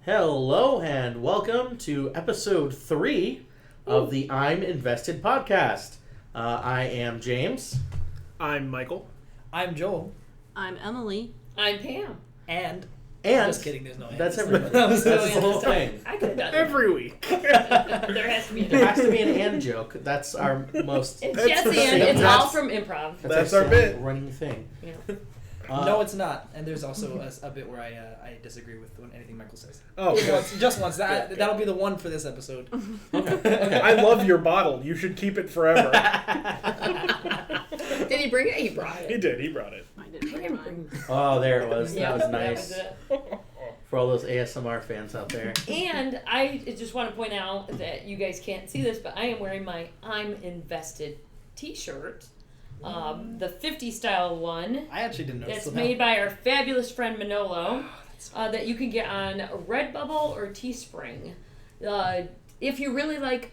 Hello and welcome to episode 3 of the I'm Invested podcast. I am James. I'm Michael. I'm Joel. I'm Emily. I'm Pam. And just kidding, there's no that's and. that's the whole thing. I could have done Every week. There has to be There has to be an and joke. That's our most. It's That's yes the and. same. It's That's- all from improv. That's our bit. running thing. Yeah. No, it's not. And there's also a bit where I disagree with anything Michael says. Oh, Just once. That'll be the one for this episode. Okay. I love your bottle. You should keep it forever. Did he bring it? He brought it. He did. He brought it. I didn't bring mine. Oh, there it was. Yeah, That was nice. it. For all those ASMR fans out there. And I just want to point out that you guys can't see this, but I am wearing my I'm Invested t-shirt. The 50 style one. I actually didn't know. That's made by our fabulous friend Manolo. That you can get on Redbubble or Teespring. If you really like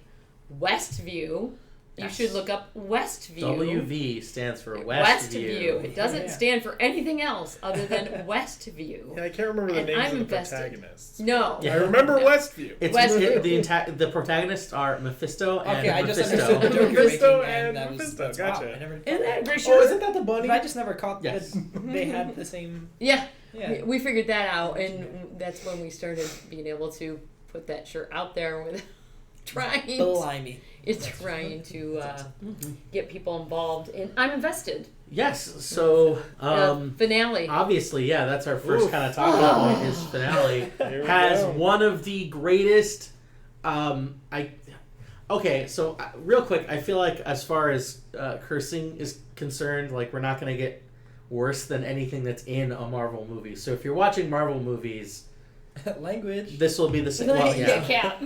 Westview, you should look up Westview. WV stands for Westview. It doesn't stand for anything else other than Westview. Yeah, I can't remember the And names I'm of the invested. protagonists. No. Yeah. I remember No. Westview. It's Westview. the protagonists are Mephisto and Okay, I just Mephisto. understood the joke you're Mephisto making, and and that was Mephisto, that's gotcha. wow. I never. Isn't that great? Oh, isn't that the bunny? But I just never caught Yes. that they had the same. Yeah. Yeah. We figured that out, and that's when we started being able to put that shirt out there with trying Blimey. to get people involved. And I'm invested. Yes, so Finale. obviously, yeah, that's our first Oof. kind of talking point is finale. Here we Has go. one of the greatest so real quick, I feel like as far as cursing is concerned, like we're not going to get worse than anything that's in a Marvel movie. So if you're watching Marvel movies, Language. this will be the same. Well, yeah. Cat.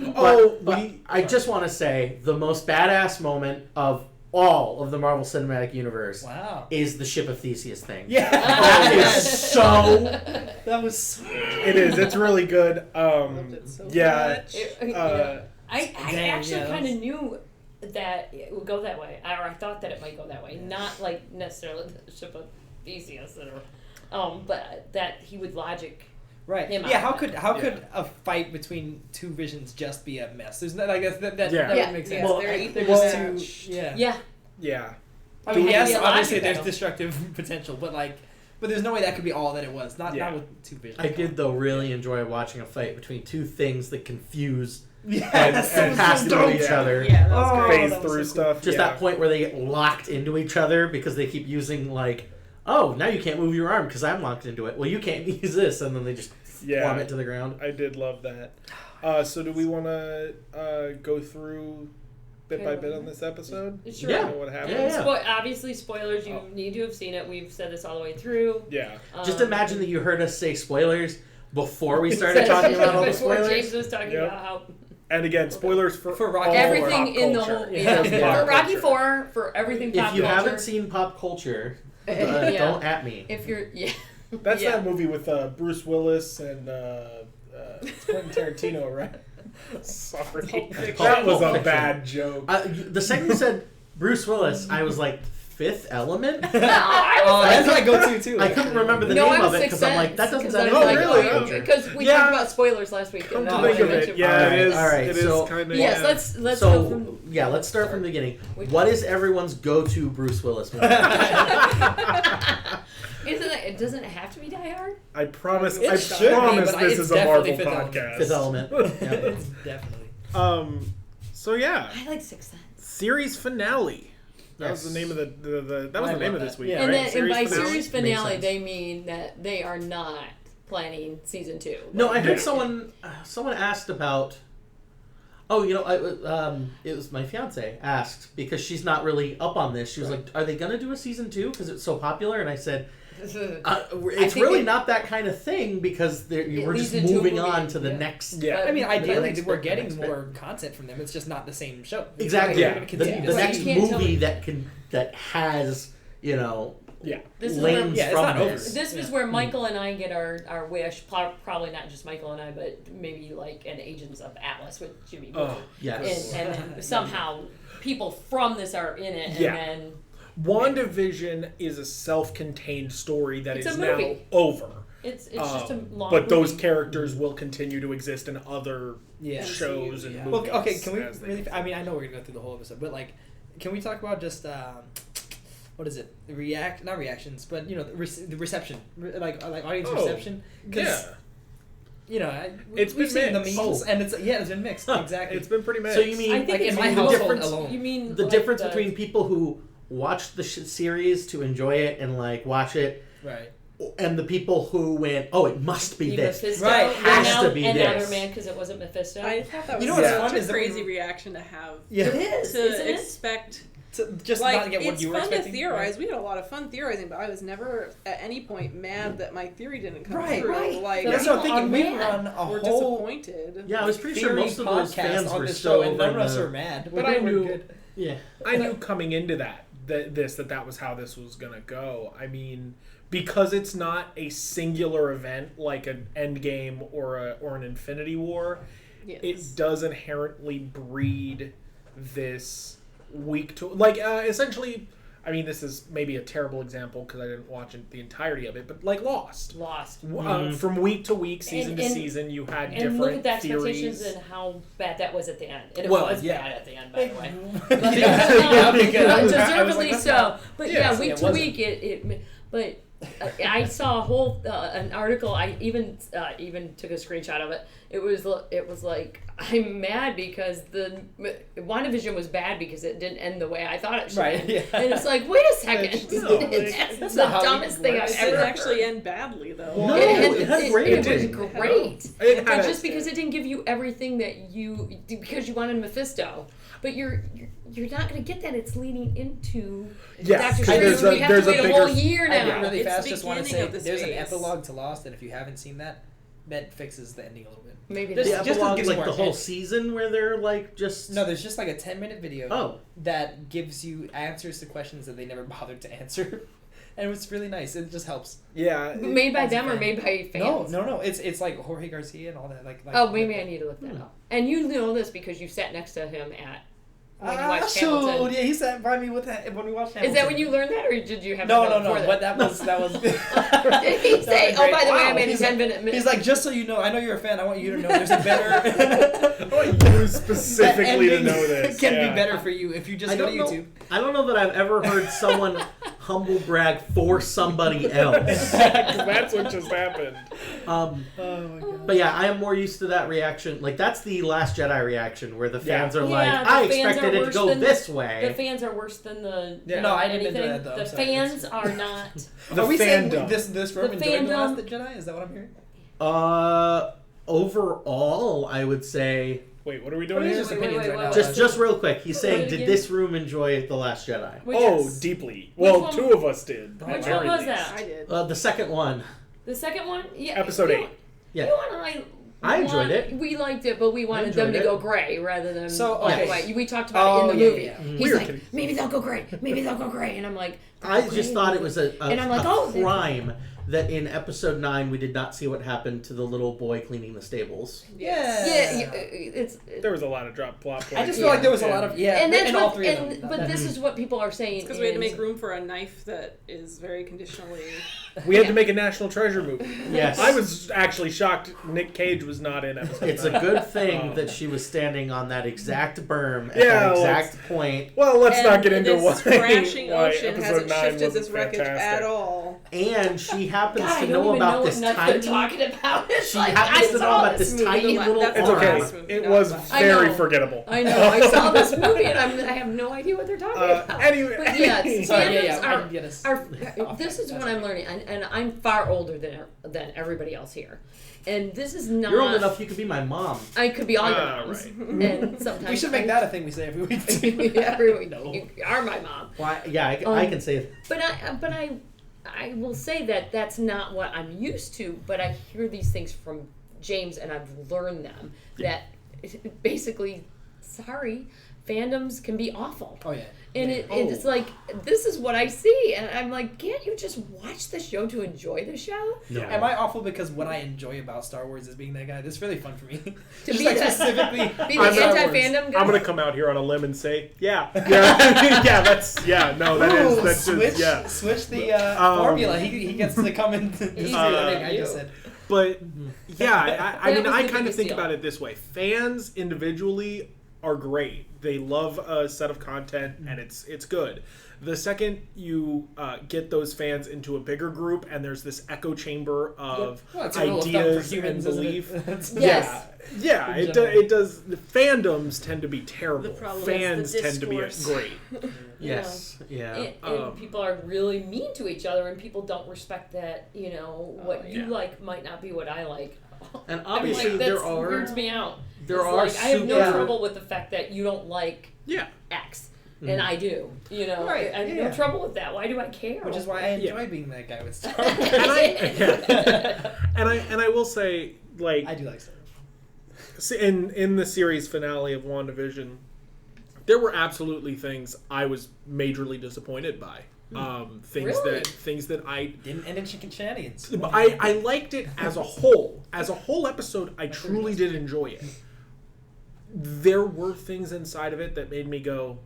But I just want to say the most badass moment of all of the Marvel Cinematic Universe Wow. is the Ship of Theseus thing. Yeah. Oh, it's so That was. So It is. It's really good. it so Yeah. much. I Dang, actually yeah, kind of knew that it would go that way, or I thought that it might go that way. Not like necessarily the Ship of Theseus, but that he would logic. Right. him Yeah. out. How could a fight between two visions just be a mess? There's not. I guess that Yeah. would Yeah. make sense. Well, They're well, just two. Yeah. Yeah. Yeah. I mean, It yes, has to be a obviously logic there's battle. destructive potential, but there's no way that could be all that it was. Not with two visions. I did though really enjoy watching a fight between two things that confuse Yes. and pass through each Yeah. other. Yeah, that was great. Phase that was through so cool. stuff. Just yeah. that point where they get locked into each other because they keep using oh, now you can't move your arm because I'm locked into it. Well, you can't use this, and then they just plummet to the ground. I did love that. So do we want to go through bit by bit on this episode? Sure. Yeah. Know what happened? Yeah. Obviously, spoilers. You need to have seen it. We've said this all the way through. Yeah. Just imagine that you heard us say spoilers before we started talking about all the Before spoilers. James was talking Yep. about how And again, spoilers for Rocky all everything pop in the culture. whole Yeah. for Rocky culture. 4, for everything pop If you culture. haven't seen pop culture, Yeah. don't at me. If you're That's yeah. that movie with Bruce Willis and it's Quentin Tarantino, right? Sorry. That was a bad joke. The second you said Bruce Willis, I was like, Fifth Element? That's my go-to too. I couldn't remember the No, name I of was it because I'm like, that doesn't sound Oh, like really? pop culture. Because we Yeah. talked about spoilers last week. Come and to now think I of it, mentioned yeah, Rocky. it is. All right, It is so- kind of. Yes, let's go from. Yeah, let's start from the beginning. What is everyone's go-to Bruce Willis movie? It doesn't have to be Die Hard. I promise. It I should be, promise but this it's is a Marvel definitely Fifth Element. podcast. Fifth Element. Yeah. It's definitely. So yeah, I like Sixth Sense. series finale. That was Yes. the name of the that was I the name love of this that. week, Yeah. right? And by finale? series Makes finale, sense. they mean that they are not planning season 2. No, I heard Yeah. someone asked about. Oh, it was my fiance asked because she's not really up on this. She was like, "Are they gonna do a season 2 because it's so popular?" And I said, "It's think really it- not that kind of thing because we're just leads into a moving movie, on to the yeah. next." Yeah. I mean, ideally, next we're bit, getting next bit. more content from them. It's just not the same show. Exactly. They're Yeah. gonna The, continue the to- Right, next you can't tell movie me. that has Yeah. This is where, lanes yeah, it's from not over. this. this is where Michael and I get our wish. Probably not just Michael and I, but maybe like an Agents of Atlas with Jimmy Booth. Yes. And then somehow people from this are in it, and Yeah. then WandaVision is a self-contained story that It's is a now movie. over. It's just a long. But those movie. characters will continue to exist in other Yeah. shows and Yeah. movies. Well, okay, can we as they really? go I mean, I know we're gonna go through the whole episode, but like, can we talk about just what is it? Not reactions, but the reception, like audience reception. Yeah. It's been seen the mixed. memes, and it's been mixed. Exactly. It's been pretty mixed. So you mean I think like in it's my the household difference- alone. You mean the like difference between people who watch the series to enjoy it and like watch it, right. and the people who went, oh, it must be this. Mephisto, Right, and has now, to be and this. Other Man because it wasn't Mephisto. I thought that was You know what's such fun a is that crazy when- reaction to have. Yeah. It is, To isn't it? expect. To just Like, not get what it's you were fun expecting. to theorize. We had a lot of fun theorizing, but I was never at any point mad that my theory didn't come Right, through. right. Like, That's what I'm People thinking. are We mad. run a we're whole disappointed. Yeah, I was pretty sure theory most of those podcast fans on were this still show, and none of over us the- are mad. But We're I we're knew- good. Yeah. I knew coming into that was how this was gonna go. I mean, because it's not a singular event like an Endgame or an Infinity War, Yes. it does inherently breed this week to like essentially. I mean, this is maybe a terrible example because I didn't watch the entirety of it, but like Lost. From week to week, season to And- season, you had and different look at the expectations theories. and how bad that was at the end. And it Well, was yeah. bad at the end, by the way. Yeah, because I was Deservedly like, so. But Yeah, week it to wasn't. week, but I saw a whole an article. I even took a screenshot of it. It was like I'm mad because the WandaVision was bad because it didn't end the way I thought it should Right, end. yeah. And it's like, wait a second, It's that's not the how dumbest it thing works. I've It didn't ever actually heard. end badly, though. No, It it had was ratings. great. It But had just a- because it didn't give you everything that because you wanted Mephisto, but you're not going to get that. It's leading into Yes, Doctor there's Strange. a- We have there's to a wait a bigger- whole year I now. really It's fast the just want to beginning say of the there's an phase. epilogue to Lost, and if you haven't seen that, that fixes the ending a little bit. Maybe Just- The not. just to epilogue give is like more the whole hint. season where they're like just No, there's just like a 10-minute video Oh. that gives you answers to questions that they never bothered to answer. And it's really nice. It just helps. Yeah, Made by as a them or fan. made by fans? No. It's like Jorge Garcia and all that. Like Oh, maybe I need to look that up. And you know this because you sat next to him at when you watched shoot! Hamilton. Yeah, he sat by me with that when we watched Hamilton. Is that when you learned that, or did you have? No, it no, before no. But that was Did he say? Oh, by the way, I made a he's 10-minute. He's like, just so you know, I know you're a fan. I want you to know there's a better. I want you specifically that to know ending this. can yeah. be better for you if you just I go to don't YouTube. know. I don't know that I've ever heard someone humble brag for somebody else. 'Cause that's what just happened. Oh my god. But yeah, I am more used to that reaction. Like that's the Last Jedi reaction where the fans are Yeah, like, the "I fans expected are it to worse go than this The way." fans are worse than the. Yeah. No, I didn't anything. enjoy that, though. I'm The sorry. fans are not. The Are we saying fandom. this room The enjoyed The Last fandom. Jedi? Is that what I'm hearing? Overall, I would say Wait, what are we doing These are here? just opinions wait, right wait, now. wait. just real quick. He's Say saying, it "Did again. this room enjoy The Last Jedi?" Yes. Deeply. Which Well, one- two of us did. Which at Which very one was least. that? I did. The second one. The second one? Yeah. Episode 8. Yeah. You and I enjoyed it. We liked it, but we wanted them enjoyed to go it. gray rather than So, black okay. and white. We talked about it in the yeah, movie. yeah. He's Weird. like, maybe they'll go gray. Maybe they'll go gray. And I'm like, I "They'll go just gray." thought it was a And I'm like, "Oh, they- crime that in episode 9 we did not see what happened to the little boy cleaning the stables. Yeah. Yeah, it's. There was a lot of drop plot points. I just feel like there was a lot of and that's in what, all three of them. But this is what people are saying. Because we had to is- make room for a knife that is very conditionally. We had to make a National Treasure movie. Yes. I was actually shocked Nick Cage was not in episode It's a 9. good thing Oh. that she was standing on that exact berm at Yeah, that well, exact point. Well, let's And not get into this why, crashing why ocean episode hasn't 9 shifted wasn't this wreckage fantastic. at all. And she happens God, I to don't know even about know this what nuts tiny. they're talking about. It's She like, happens I to know saw about this movie. tiny little That's It's arm. okay. Last movie, It not was last. I very know. forgettable. I know. I saw this movie and I have no idea what they're talking about. Anyway. But yeah, Sorry, fandoms yeah, I are, didn't get us. this is what I'm learning, and I'm far older than everybody else here, and this is not. You're old enough you could be my mom. I could be all your Ah, moms, right. and sometimes We should make that a thing we say every week. every week. No. You are my mom, Why? Yeah, I can say it. but I will say that that's not what I'm used to. But I hear these things from James, and I've learned them. That basically, sorry, fandoms can be awful. Oh yeah. And it's like, this is what I see. And I'm like, can't you just watch the show to enjoy the show? No. Am I awful because what I enjoy about Star Wars is being that guy? This is really fun for me. To Just be like the- specifically Be the on Star Wars. anti-fandom guy? I'm gonna come out here on a limb and say, yeah, that's Ooh, just switch the formula. He gets to come in. This is everything I just said. But yeah, I That mean, was I the kind of biggest think deal. about it this way: fans individually are great. They love a set of content, and it's good. The second you get those fans into a bigger group, and there's this echo chamber of Well, it's a rule of thumb for ideas humans, and isn't it? belief. That's- Yes. Yeah, In it general. does. The fandoms tend to be terrible. The problem is Fans the tend to be discourse. great. Yes. Yeah. And people are really mean to each other, and people don't respect that, what you yeah. like might not be what I like. And I'm obviously like, there that are weirds me out. there It's are like, I have no super- trouble with the fact that you don't like Yeah. X. And I do, Right, I have yeah. no trouble with that. Why do I care? Which is why I enjoy being that guy with Star And Wars. I will say, like, I do like Star Wars. in the series finale of WandaVision, there were absolutely things I was majorly disappointed by. Really? Things that I Didn't end in chicken shenanigans. I liked it as a whole. As a whole episode, I truly did enjoy it. There were things inside of it that made me go,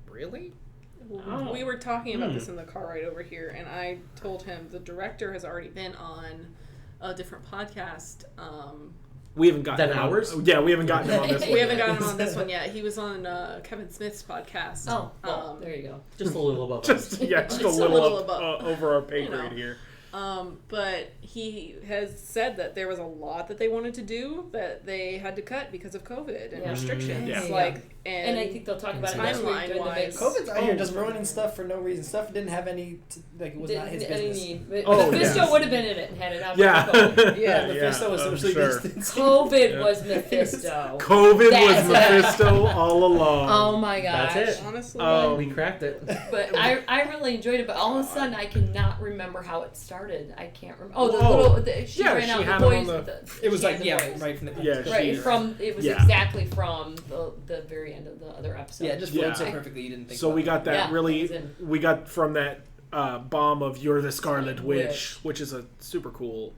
really? Oh. We were talking about this in the car ride over here, and I told him the director has already been on a different podcast. We haven't gotten Than him on- ours? Yeah, we haven't gotten him on this one. We haven't gotten him on this one yet. He was on Kevin Smith's podcast. Oh, well, there you go. just a little above Just us. a Just a little little up, above. over our pay You know. grade here. But he has said that there was a lot that they wanted to do that they had to cut because of COVID and Yeah. restrictions. Yeah. And I think they'll talk about it next week. during the timeline-wise- big- COVID's out here just ruining stuff for no reason. Stuff didn't have any, it was not his Didn't any business. need. But Oh, Mephisto yes. would have been in it and had it out. Yeah. Yeah, Mephisto was I'm socially sure. distanced. COVID was Mephisto. COVID That's was it. Mephisto all along. Oh my gosh. That's it. Honestly, We cracked it. But I really enjoyed it, but all of a sudden I cannot remember how it started. I can't remember. Oh, the Oh. little Yeah, she ran she out had the it on boys. the- It was she like, had yeah, the boys. right from the Yeah, Right, she- it was yeah. exactly from the very end of the other episode. Yeah, it just flowed so Yeah. perfectly you didn't think So about we it. got that Yeah, it really, was in- we got from that bomb of "You're the Scarlet Witch," Witch. which is a super cool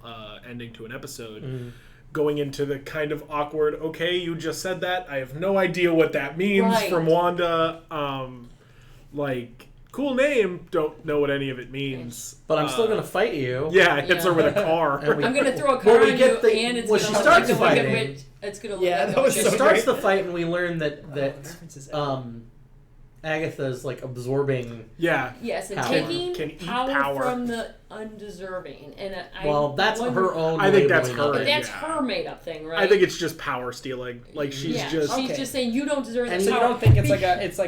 ending to an episode. Mm. Going into the kind of awkward, okay, you just said that. I have no idea what that means Right. from Wanda. Like, cool name, don't know what any of it means. But I'm still gonna fight you. Yeah, it hits her with a car. And we- I'm gonna throw a Well, car we on get you, the- and it's well, gonna she look starts like the Wicked fighting. Witch. It's gonna look Yeah, like that was She so starts great. the fight, and we learn that References. Agatha's like absorbing. Yeah. Yes, and Power. taking Can eat power, power. from the undeserving, and Well, that's wonder- her own. I think that's labeling of her. But that's Yeah. her made up thing, right? I think it's just power stealing. Like, she's yeah, just. she's Okay. just saying you don't deserve And that So you power. don't think it's Be- like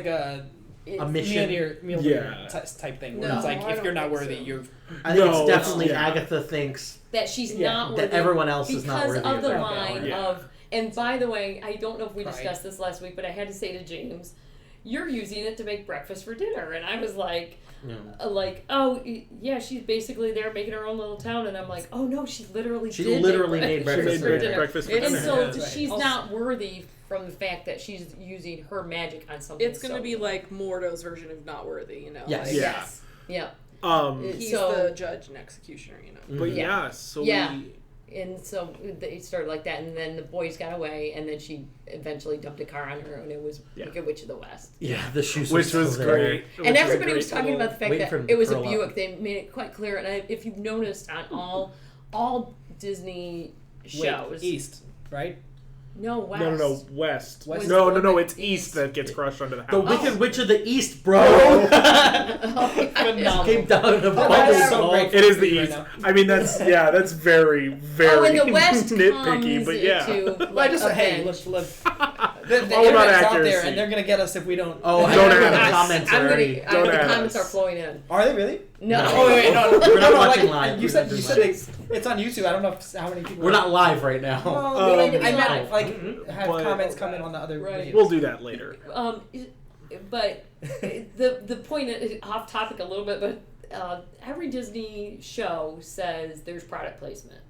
a A mission. Mjolnir Yeah. type thing No, where it's like I if don't you're not think worthy, so. you're I think No, it's definitely yeah. Agatha thinks that she's Yeah, not that worthy everyone else is not because worthy of of the that line power. Yeah. of. And by the way, I don't know if we Pride. discussed this last week, but I had to say to James, "You're using it to make breakfast for dinner," and I was like. Yeah, she's basically there making her own little town, and I'm like, oh no, she literally She did literally make made breakfast breakfast for for dinner. breakfast for It's- And dinner. so Yeah, that's right. she's Also- not worthy from the fact that she's using her magic on something. it's gonna so be like Mordo's version of not worthy, you know? Yes. Like, Yeah. yes, yeah. He's So- the judge and executioner, you know? But Yeah. yeah, so Yeah. we. And so it started like that, and then the boys got away, and then she eventually dumped a car on her, and it was Yeah. Wicked Witch of the West. Yeah, the shoes. Which was great. Which And was a everybody great was talking little- about the fact waiting for him that to it was a curl up. Buick. They made it quite clear, and if you've noticed on all Disney shows, Wait, East, right? no West. No, West. West No, is it's East. East that gets crushed under the house. The Wicked Witch of the East, bro. Phenomenal. Came down in a Oh, bubble. that's so great. It is the Right East. now. I mean, that's very, very Oh, and the West nitpicky, comes but yeah. into Well, I like just a hey, bench. let's the All about internet's out accuracy. there, and they're gonna get us if we don't. Oh, I Don't know add the us. comments I'm already. gonna, Don't the add comments us. are flowing in. Are they really? No. Oh wait, no, We're not watching like, live. You We're said not it's on YouTube. I don't know how many people. We're not live right now. Well, I live. meant like have But- comments come in on the other Right. videos. We'll do that later. But the point is off topic a little bit, but every Disney show says there's product placement,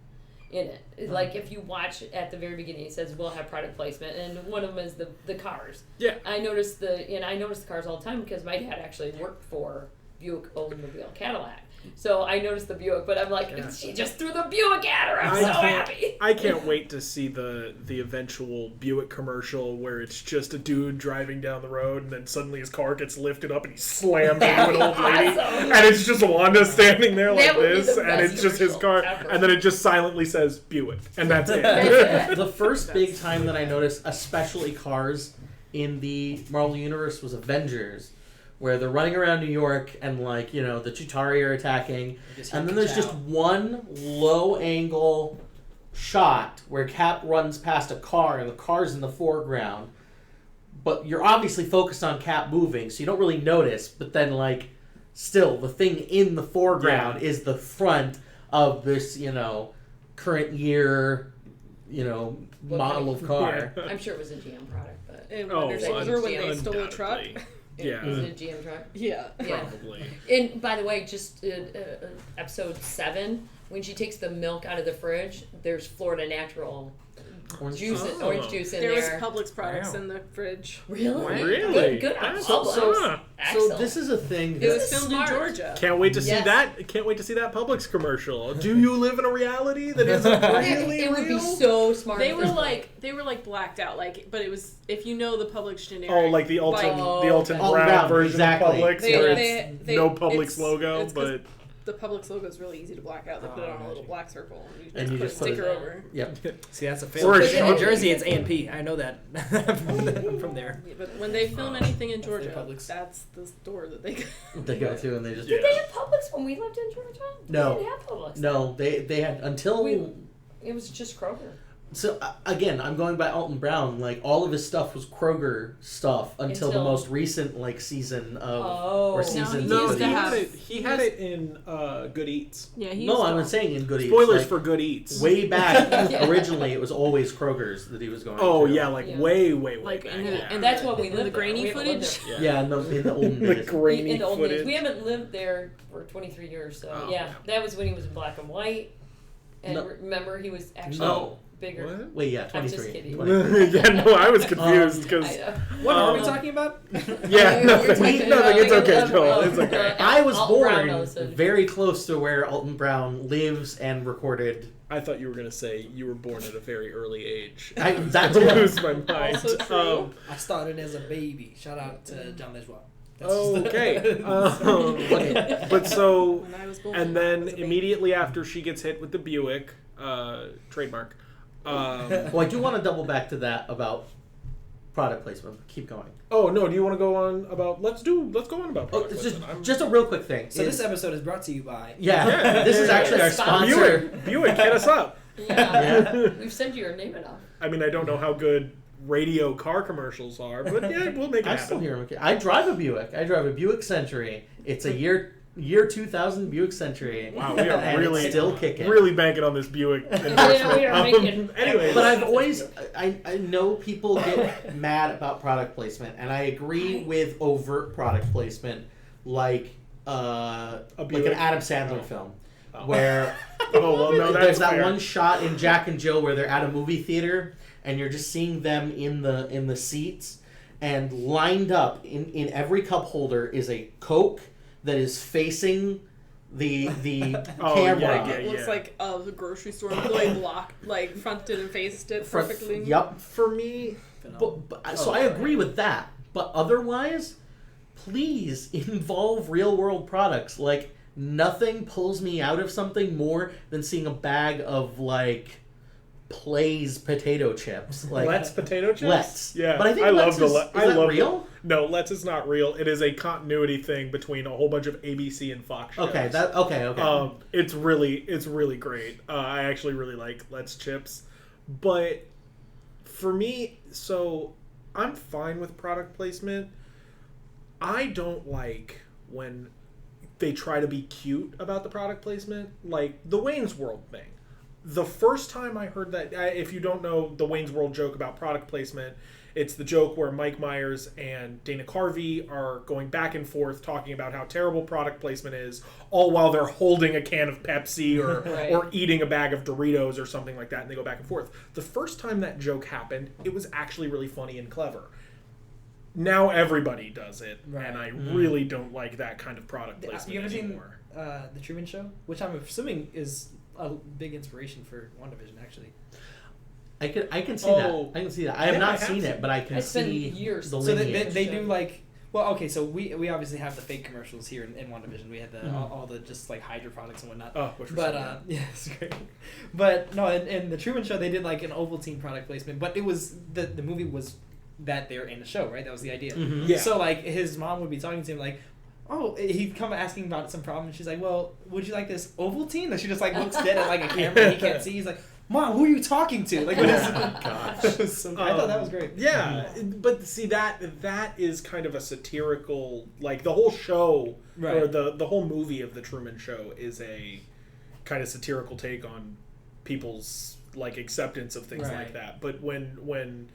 in it. Like if you watch at the very beginning, it says we'll have product placement, and one of them is the cars. Yeah. I notice the cars all the time because my dad actually worked for Buick Oldsmobile Cadillac. So I noticed the Buick, but I'm like, she just threw the Buick at her. I'm so happy. I can't wait to see the eventual Buick commercial where it's just a dude driving down the road and then suddenly his car gets lifted up and he slams into an old lady. Awesome. And it's just Wanda standing there like That would be this, the and best it's just his car, commercial ever. and then it just silently says Buick, and that's it. The first big time that I noticed, especially cars in the Marvel Universe, was Avengers, where they're running around New York and, like, you know, the Chitauri are attacking, and then there's just one low-angle shot where Cap runs past a car and the car's in the foreground, but you're obviously focused on Cap moving, so you don't really notice, but then, like, still, the thing in the foreground is the front of this, you know, current year, you know, model of car. I'm sure it was a GM product, but In Winter Soldier when they stole a truck. Yeah. was it a GM truck? Yeah. Probably. And by the way, just episode 7, when she takes the milk out of the fridge, there's Florida Natural orange juice in There was there. Publix products in the fridge. Really? Really? Good on That's Publix. awesome. So this is a thing It that was filmed in Smart. Georgia. Can't wait to see Yes. that. Can't wait to see that Publix commercial. Do you live in a reality that isn't really it would be real? so smart. They if were this like blacked out, like, but it was, if you know the Publix generic. Oh, like the Alton, Like- the Alton Oh, Brown Brown, version exactly. of Publix, They- where they- it's they- no Publix it's- logo, it's 'cause but the Publix logo is really easy to black out. They put it on a little black circle And you put just a put it- sticker over. Yep. See, that's a Or fail. a In shop. Jersey, it's A&P. I know that from there. Yeah, but when they film anything in Georgia, Publix. that's the store that they go. They go to and they just Did they have Publix when we lived in Georgia? No. They didn't have Publix. no, they had until It was just Kroger. so again, I'm going by Alton Brown. Like all of his stuff was Kroger stuff until the Until- most recent like season of Oh. or No, season. he no, used he to had have- it. He had it in Good Eats. Yeah, he. No, I'm saying in Goodies. Spoilers like, for Good Eats. way back. Yeah. Originally, it was always Kroger's that he was going. Oh to. yeah, like Yeah. way Like back. in yeah. the, in That's the, what we in lived the there. grainy We haven't lived footage. there. Yeah, in the olden the days. grainy In the old days. footage. We haven't lived there for 23 years, so Oh, yeah. yeah. That was when he was in black and white. And No. remember, he was actually No. bigger. What? Wait, yeah, I'm just 23. kidding. 23. Yeah, no, I was confused because I know. What are we Um, talking about? yeah, We're nothing, talking nothing. It's about, okay, Joel. It's okay. I was Alton Brown born knows it. very close to where Alton Brown lives and recorded. I thought you were gonna say you were born at a very early age. That's I what lose my mind. Also true. I started as a baby. Shout out to John Lejoie. Okay. Okay. But so, When I was born, and I then was a baby. immediately after she gets hit with the Buick, trademark. Well, I do want to double back to that about product placement. Keep going. Oh no! Do you want to go on about? Let's go on about. Oh, product it's placement. just a real quick thing. So is- this episode is brought to you by. yeah, Yeah. this is Yeah. actually our sponsor. Buick, hit us up. Yeah. We've said your name enough. I mean, I don't know how good radio car commercials are, but yeah, we'll make it I happen. still hear him. I drive a Buick. I drive a Buick Century. It's a year 2000 Buick Century. Wow, we are and really it's still kicking. Really banking on this Buick. Yeah, we are making- Anyway, But I've always, I know people get mad about product placement, and I agree with overt product placement, like an Buick? Adam Sandler film, Oh. where oh well, no, that's there's that fair. one shot in Jack and Jill where they're at a movie theater, and you're just seeing them in the seats, and lined up in every cup holder is a Coke that is facing the Oh, camera. yeah, It looks like the grocery store employee fronted and faced it For- perfectly. Yep. For me, So I agree with that. But otherwise, please involve real world products. Like, nothing pulls me out of something more than seeing a bag of, like, Play's potato chips. Like, Let's potato chips. Let's. Yeah, But I think love Let's the. is I that love real? No, Let's is not real. It is a continuity thing between a whole bunch of ABC and Fox shows. Okay, okay. It's really great. I actually really like Let's chips, but for me, so I'm fine with product placement. I don't like when they try to be cute about the product placement, like the Wayne's World thing. the first time I heard that, if you don't know the Wayne's World joke about product placement, it's the joke where Mike Myers and Dana Carvey are going back and forth talking about how terrible product placement is, all while they're holding a can of Pepsi or Right. or eating a bag of Doritos or something like that, and they go back and forth. The first time that joke happened, it was actually really funny and clever. Now everybody does it, Right. and I really don't like that kind of product placement You ever anymore. seen The Truman Show? Which I'm assuming is a big inspiration for WandaVision, actually. I can see Oh. that. I can see that. I have Yeah, I not have seen seen it, but I can It's been see years the So lineage. they do like... Well, okay, so we obviously have the fake commercials here in WandaVision. We had the all the just like Hydra products and whatnot. Oh, which was But so good. yeah, it's great. But no, in the Truman Show, they did like an Ovaltine product placement, but it was the movie was that they're in the show, right? That was the idea. Mhm. Yeah. So like his mom would be talking to him like, oh, he'd come asking about some problem, and she's like, well, would you like this Ovaltine? And she just like looks dead at like a camera and he can't see. He's like, Mom, who are you talking to? Like, what is it? Gosh. I thought that was great. Yeah, but see that is kind of a satirical, like the whole show Right. or the whole movie of the Truman Show is a kind of satirical take on people's like acceptance of things Right. like that. But when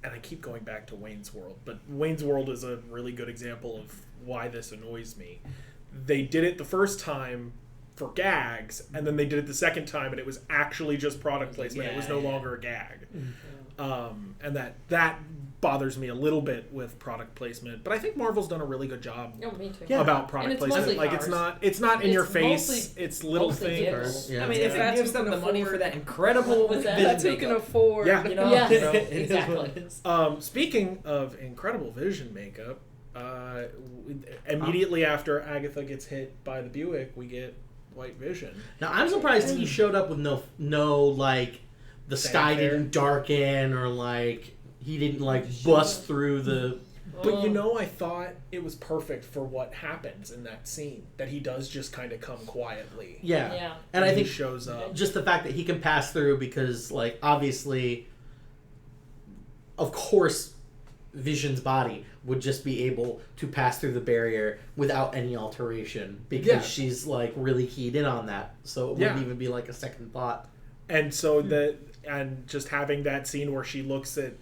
and I keep going back to Wayne's World, but Wayne's World is a really good example of why this annoys me. They did it the first time for gags, and then they did it the second time, and it was actually just product placement. It was no longer a gag, and that bothers me a little bit with product placement. But I think Marvel's done a really good job Oh, me too. Yeah. about And product it's placement. mostly Like cars. it's not in your It's face. mostly- It's little mostly things. vehicles. Yeah. I mean, If if it that's gives who them can the money for afford- that incredible What's that? vision That's who can makeup. afford. Yeah. You know, Yeah, you know, it is exactly. what it is. Speaking of incredible vision makeup, immediately after Agatha gets hit by the Buick, we get White Vision. Now I'm surprised he showed up with no like the sky Fanfare. didn't darken or like he didn't like bust through the. But you know, I thought it was perfect for what happens in that scene. That he does just kind of come quietly. Yeah. Yeah. And I he think shows up. just the fact that he can pass through because like obviously, of course, Vision's body would just be able to pass through the barrier without any alteration because Yeah. she's like really keyed in on that, so it wouldn't Yeah. even be like a second thought. And so and just having that scene where she looks at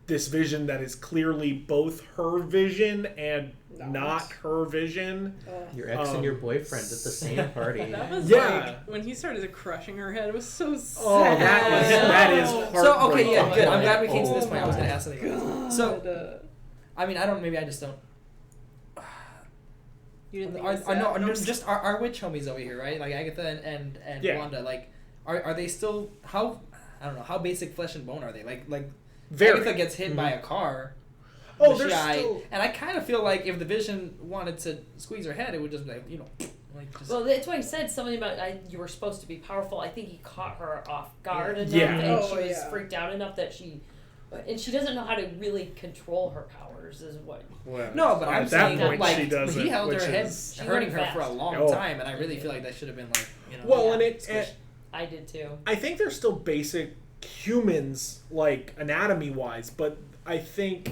this vision that is clearly both her vision and not her vision. Your ex and your boyfriend at the same party. That was Yeah. like when he started crushing her head. It was so sad. Oh, that is So okay, yeah, heartbreaking. good. I'm glad we came to this Oh point. I was my gonna ask something else. So God. I mean, I don't. Maybe I just don't. You didn't think Are, it was are, no, sad? no, just our witch homies over here, right? Like Agatha and Yeah. Wanda. Like, are they still how? I don't know how basic flesh and bone are they? Like Very. Agatha gets hit by a car. Oh, the there's shy, still... and I kind of feel like if the Vision wanted to squeeze her head, it would just be like like just. Well, that's why he said something about you were supposed to be powerful. I think he caught her off guard enough, Yeah. and Oh, she was yeah. freaked out enough that she doesn't know how to really control her powers. Is what? No, but I'm At that saying point, like she doesn't, he held her which head is- She hurting learned her for a fast. long Oh. time, and I really feel like that should have been like Well, Yeah. and it... squished. I did too. I think they're still basic humans, like anatomy-wise, but I think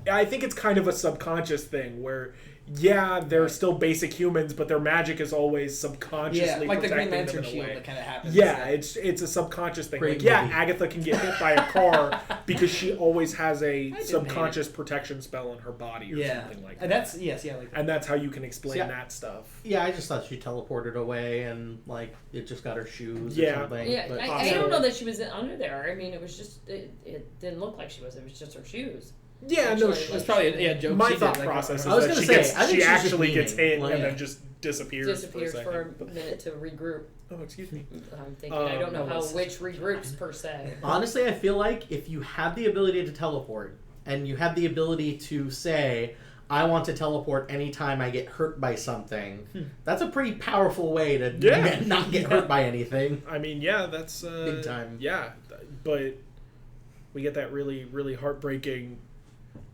it's kind of a subconscious thing where, yeah, they're still basic humans, but their magic is always subconsciously yeah, like the Green protecting them Lantern in a shield way. that kind of happens. Yeah, it's a subconscious thing. Great Like, yeah, movie. Agatha can get hit by a car because she always has a hate subconscious protection spell in her body or yeah, something like and that. that's yes, yeah, like And that's how you can explain Yeah. that stuff. Yeah, I just thought she teleported away and like it just got her shoes Yeah. or something. Yeah, but I don't know that she was under there. I mean, it was just it didn't look like she was. It was just her shoes. Yeah, no, Actually, it was probably a joke. my she did, thought like, process is I was that gonna she say, gets, I think she she's just actually gets meaning, hit like- and then just disappears Disappears for a for second. a minute to regroup. Oh, excuse me. I'm thinking I don't know no, how that's- witch regroups per se. Honestly, I feel like if you have the ability to teleport and you have the ability to say, I want to teleport anytime I get hurt by something, that's a pretty powerful way to Yeah. not get hurt by anything. I mean, yeah, that's Big time. Yeah, but we get that really, really heartbreaking.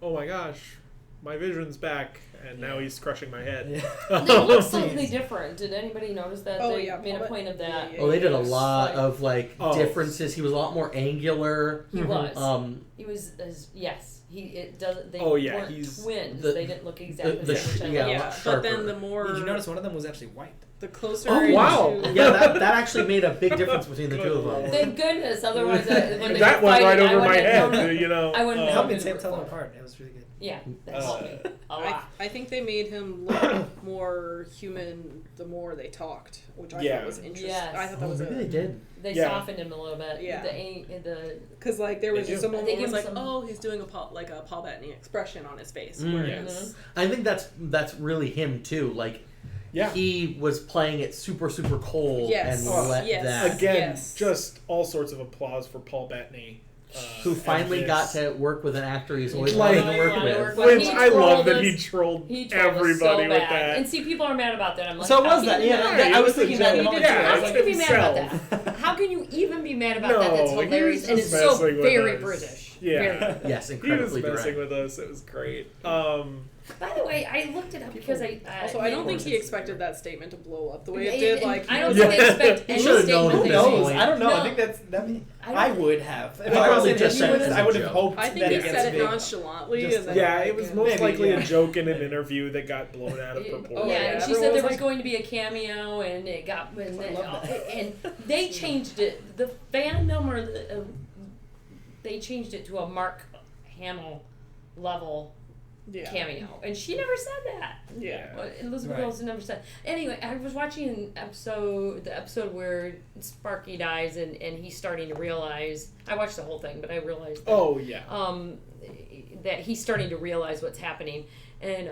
Oh my gosh, my vision's back, and now he's crushing my head. They look slightly different. Did anybody notice that? Oh, They yeah, made a point of that. Oh, they did a Yes. lot of Oh. differences. He was a lot more angular. He was. He They Oh, yeah, weren't he's- twins. the- They didn't look exactly the the same. which I yeah, liked. a lot But then sharper. the more Did you notice one of them was actually white? the closer. Oh, wow. into- Yeah, that actually made a big difference between the two of them. Thank goodness. Otherwise, when they That were went right fighting, I over my wouldn't have known- head, you know. I wouldn't It know. helped me who they were tell them for. apart. It was really good. Yeah, that helped me a lot. I think they made him look more human the more they talked, which I thought was interesting. Yes. I thought that was Maybe they did. They Yeah. softened him a little bit. Yeah. The because like there was They just do. a moment They where it was give like, him some- oh, he's doing a Paul Bettany expression on his face, Mm. whereas I think that's really him too. Like Yeah. he was playing it super cold Yes. and let Yes. that. Again, Yes. just all sorts of applause for Paul Bettany. Who finally and got this. to work with an actor he's always Like- wanted to work Wanted to work with. with. Which He I love trolled that us. he trolled He told us everybody so with bad. that. And see, people are mad about that. I'm like, So it how was can that. you Yeah, not- I was it's a thinking that in the joke. moment too. Yeah, I was How it's can you be mad about himself. that? How can you even be mad about No, that? That's he was hilarious, and it's just so messing with very us. British. Yeah. Very. Yes, He was incredibly messing direct. with us. It was great. By the way, I looked it up because I. also I don't think he expected that statement to blow up the way it And- did. and Like I don't Yeah. think they expect He any should've known statement. at Who this knows? point. I don't know. No. I think that's. I I don't- would have. If He I probably was just in said his it as shoes, a I would have joke. hoped I think that he it gets said it big. nonchalantly, Just and then Yeah, like, it was most Maybe, likely yeah. a joke in an interview that got blown out of Oh, proportion. yeah, yeah, and she everyone said there was was like- going to be a cameo, and it got and, I love that. and they changed it. The fandom or they changed it to a Mark Hamill level yeah, cameo, and she never said that. yeah. Elizabeth Right. Olsen never said. Anyway, I was watching the episode where Sparky dies, and he's starting to realize. I watched the whole thing, but I realized. That, Oh yeah. that he's starting to realize what's happening, and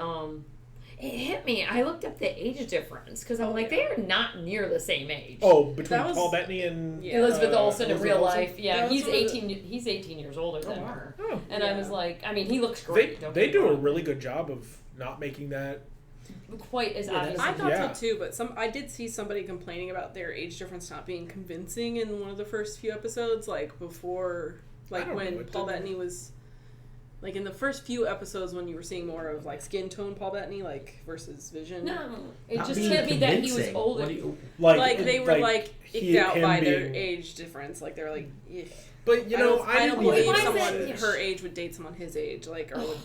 it hit me. I looked up the age difference because I'm Oh, like, yeah. they are not near the same age. Oh, between That was- Paul Bettany and Yeah. Elizabeth Olsen in Elizabeth real Olsen? life, yeah, That was he's one of the- 18. He's 18 years older than wow. her, Oh. and I Yeah. was like, I mean, he looks They great. don't they get me do a wrong. really good job of not making that. quite as obvious. I as thought Yeah. so too, but I did see somebody complaining about their age difference not being convincing in one of the first few episodes, like before, like don't know, when it Paul didn't- Bettany was, like in the first few episodes when you were seeing more of like skin tone Paul Bettany, like versus Vision. No, it Not just being hit me that he was convincing. older. What do you- Like they were like he- icked out him by their being- age difference. Like they were like, "Ugh." But you know, I don't didn't believe Why is someone that- her age would date someone his age, like or would,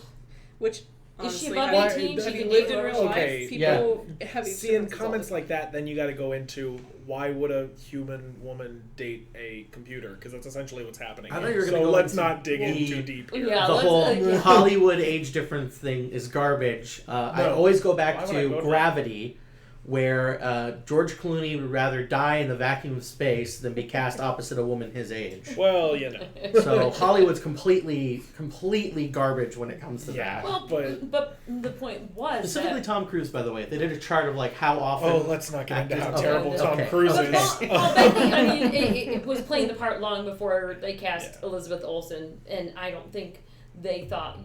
which. Is she Honestly, above have- 18? She have can you date lived in whoever real she life? wants. People have these See, in differences all comments the like that, then you got to go into why would a human woman date a computer? Because that's essentially what's happening. I thought you were So gonna go let's into not dig in the- too deep here. Yeah, the let's, whole yeah. Hollywood age difference thing is garbage. I No. always go Why back would I to go to- Gravity, where George Clooney would rather die in the vacuum of space than be cast opposite a woman his age. Well, you know. So Hollywood's completely garbage when it comes to Yeah. that. Well, But- but the point was Specifically, that, Tom Cruise, by the way, they did a chart of like how often. Oh, let's not get into how actors- terrible okay, Tom okay, Cruise okay. is. Paul Bettany, I mean, it was playing the part long before they cast Yeah. Elizabeth Olsen, and I don't think they thought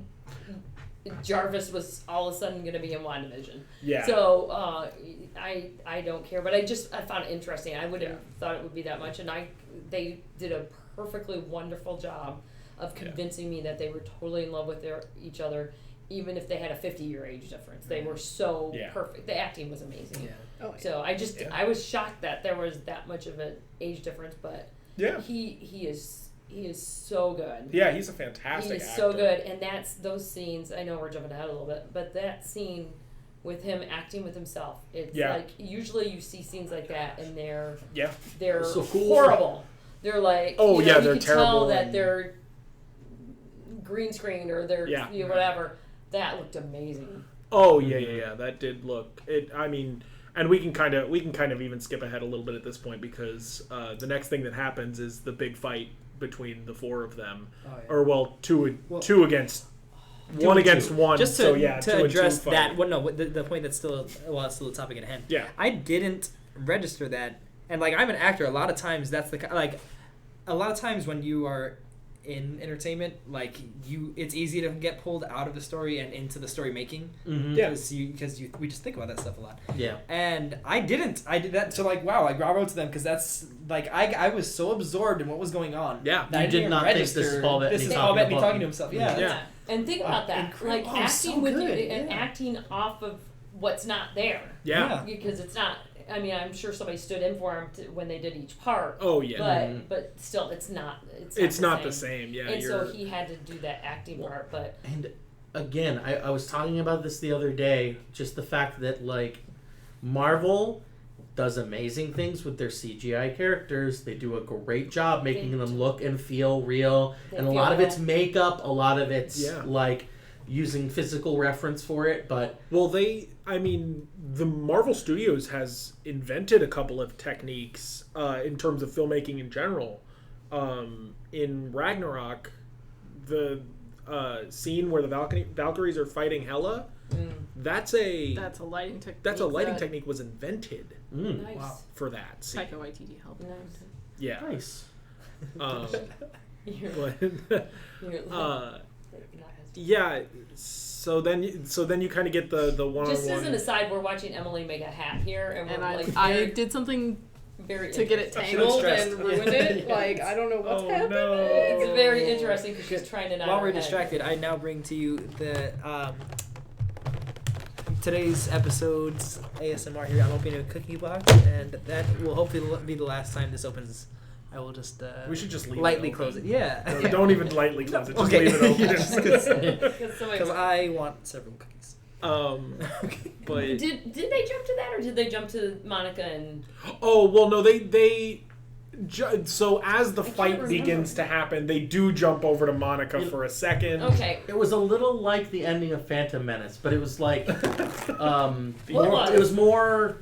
Jarvis was all of a sudden going to be in WandaVision. Yeah. So I don't care, but I found it interesting. I wouldn't have thought it would be that much, and they did a perfectly wonderful job of convincing me that they were totally in love with each other, even if they had a 50-year age difference. They were so Yeah. perfect. The acting was amazing. Yeah. Oh, yeah. So Yeah. I was shocked that there was that much of an age difference, but Yeah. he is so good. Yeah, he's a fantastic He's actor. so good, and that's those scenes. I know we're jumping ahead a little bit, but that scene with him acting with himself, it's Yeah. like usually you see scenes like that, and they're Yeah. So cool. horrible. They're like, Oh, you know, yeah, you they're can terrible tell that and- they're green screened or they're Yeah. whatever. That looked amazing. Oh yeah. That did look. I mean, and we can kind of even skip ahead a little bit at this point because the next thing that happens is the big fight between the four of them, Oh, yeah. or well, two against Two one and against two. one. Just to, so yeah, to 2 and 2 address fight. that, the point that's still it's still a topic at hand. Yeah. I didn't register that, and like I'm an actor. A lot of times that's a lot of times when you are in entertainment, like it's easy to get pulled out of the story and into the story making. Mm-hmm. Yeah. Because we just think about that stuff a lot. Yeah. And I didn't. I did that. So like, wow, I wrote to them because that's like I was so absorbed in what was going on. Yeah. that I You didn't did even not think register, this is Paul Bettany This is talking Paul Bettany about- talking to himself. Yeah. Yeah. And think about that, incredible. like Oh, acting so with good, and yeah. acting off of what's not there, Yeah. because it's not. I mean, I'm sure somebody stood in for him when they did each part. Oh yeah. But still, it's not. It's not the same. Yeah. And so he had to do that acting part, but And again, I was talking about this the other day, just the fact that like Marvel does amazing things with their CGI characters. They do a great job making them look and feel real. They And a feel lot of real. it's makeup, a lot of it's Yeah. like using physical reference for it, but Well, the Marvel Studios has invented a couple of techniques in terms of filmmaking in general. In Ragnarok, the scene where the Valkyries are fighting Hela, that's a lighting technique. technique was invented nice. Wow. for that scene. Taika Waititi helped. Nice. Yeah. nice. You're, But you're yeah. So then you kind of get the one just on as an one. aside, we're watching Emily make a hat here, and we're And like I very, did something very to get it interesting. tangled stressed. and ruined it. Yeah. Like, I don't know what's Oh, happening. no. It's very interesting because she's trying to nod While her we're head. distracted, I now bring to you the today's episode's ASMR here. I'm opening a cookie box, and that will hopefully be the last time this opens. I will just We should just leave lightly it close it. open. Yeah. No, don't even lightly close it. Just Okay. leave it open. Yeah, just 'cause- Because somebody- Because I want several cookies. But did they jump to that, or did they jump to Monica and? oh well, no, so as the I can't fight remember. begins to happen, they do jump over to Monica for a second. Okay. It was a little like the ending of Phantom Menace, but it was like What it was more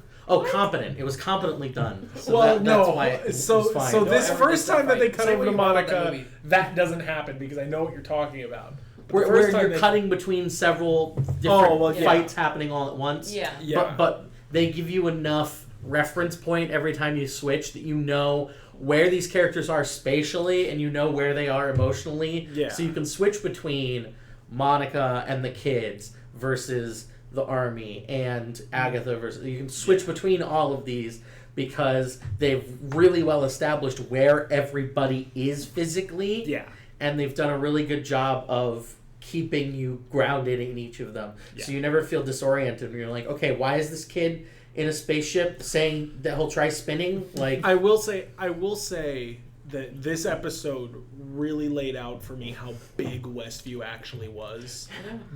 competent. It was competently done. So Well, that's no. why it was so fine. so No, this everything- first time that they cut Say over what to you want about that Monica, movie. that doesn't happen because I know what you're talking about. But where, the first where time you're they- cutting between several different yeah. fights happening all at once. Yeah. Yeah. But they give you enough reference point every time you switch that you know where these characters are spatially and you know where they are emotionally. Yeah. So you can switch between Monica and the kids versus the army and Agatha versus... You can switch between all of these because they've really well established where everybody is physically. Yeah. And they've done a really good job of keeping you grounded in each of them. Yeah. So you never feel disoriented when you're like, okay, why is this kid in a spaceship saying that he'll try spinning? Like, I will say that this episode really laid out for me how big Westview actually was,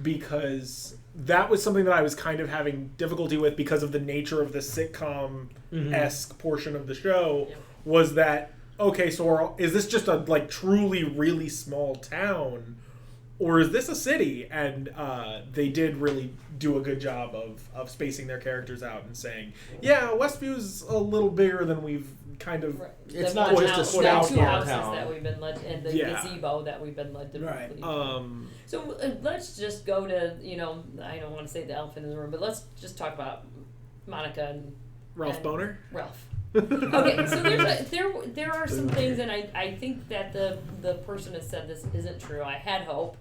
because that was something that I was kind of having difficulty with because of the nature of the sitcom-esque portion of the show. Was that okay? So is this just a like truly really small town, or is this a city? And they did really do a good job of spacing their characters out and saying, yeah, Westview's a little bigger than we've kind of. Right. It's The not one just a house, small the two town. houses that we've been led, and the Yeah. gazebo that we've been led to Right. believe. So let's just go to, I don't want to say the elephant in the room, but let's just talk about Monica and Ralph and Boner? Ralph. Okay, so there are some things, and I think that the person has said this isn't true. I had hope,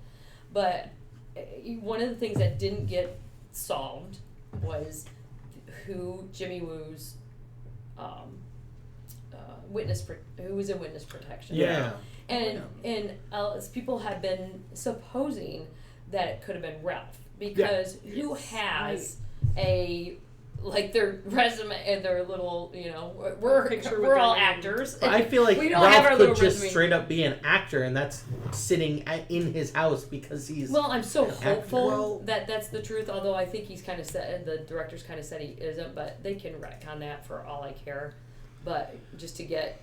but one of the things that didn't get solved was who Jimmy Woo's who was in witness protection. Yeah. And people have been supposing that it could have been Ralph because who has their resume and their little, Picture with we're their all name. actors. But I feel like we don't have our Ralph little could just resume. straight up be an actor, and that's sitting in his house because he's... Well, I'm so hopeful Well- that that's the truth, although I think he's kind of said, the director's kind of said he isn't, but they can retcon that for all I care. But just to get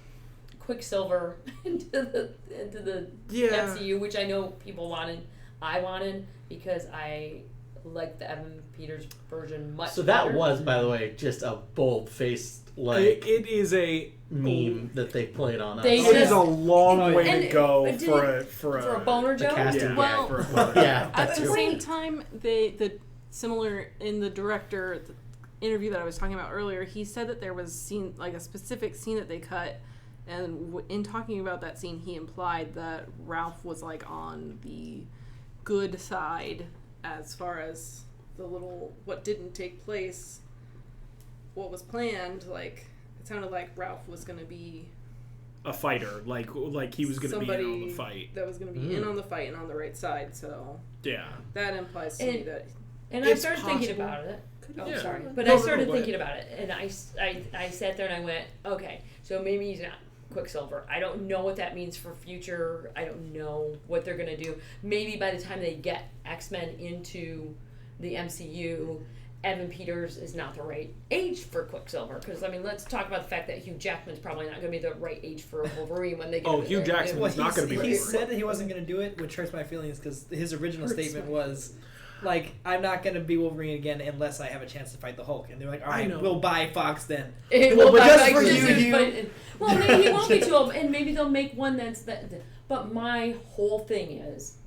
Quicksilver into the MCU, which I know people wanted, I wanted, because I like the Evan Peters version much So that better. was, by the way, just a bold-faced, It is a meme that they played on us. They It is just- a long way And to go but did for it- a for a boner the joke. casting Yeah. Well, gag. for a boner. Yeah, At that the too. same time, the similar in the director interview that I was talking about earlier, he said that there was a specific scene that they cut, And in talking about that scene, he implied that Ralph was like on the good side as far as the little what didn't take place, what was planned. Like it sounded like Ralph was going to be a fighter, like he was going to be in on the fight. That was going to be in on the fight and on the right side. So yeah, that implies to me that. And I started thinking about it. Oh, sorry. But I started thinking about it, and I sat there and I went, okay, so maybe he's not Quicksilver. I don't know what that means for future. I don't know what they're going to do. Maybe by the time they get X-Men into the MCU, Evan Peters is not the right age for Quicksilver. Because, I mean, let's talk about the fact that Hugh Jackman's probably not going to be the right age for Wolverine when they get Hugh Jackman's not going to be He said that he wasn't going to do it, which hurts my feelings because his original statement was... Like, I'm not going to be Wolverine again unless I have a chance to fight the Hulk. And they're like, all right, we'll buy Fox then. Well, but just for you. Well, maybe he won't be too old, and maybe they'll make one that's that. But my whole thing is,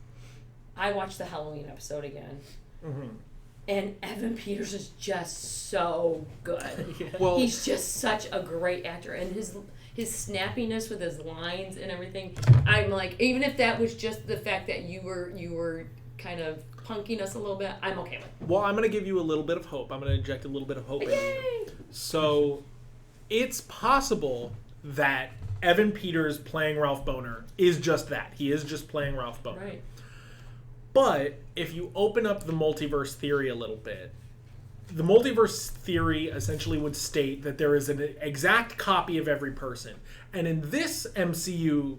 I watched the Halloween episode again, and Evan Peters is just so good. Yeah. Well, he's just such a great actor, and his snappiness with his lines and everything. I'm like, even if that was just the fact that you were kind of punking us a little bit, I'm okay with. Well, I'm going to give you a little bit of hope. I'm going to inject a little bit of hope in you. So, it's possible that Evan Peters playing Ralph Bohner is just that. He is just playing Ralph Bohner. Right. But if you open up the multiverse theory a little bit, the multiverse theory essentially would state that there is an exact copy of every person. And in this MCU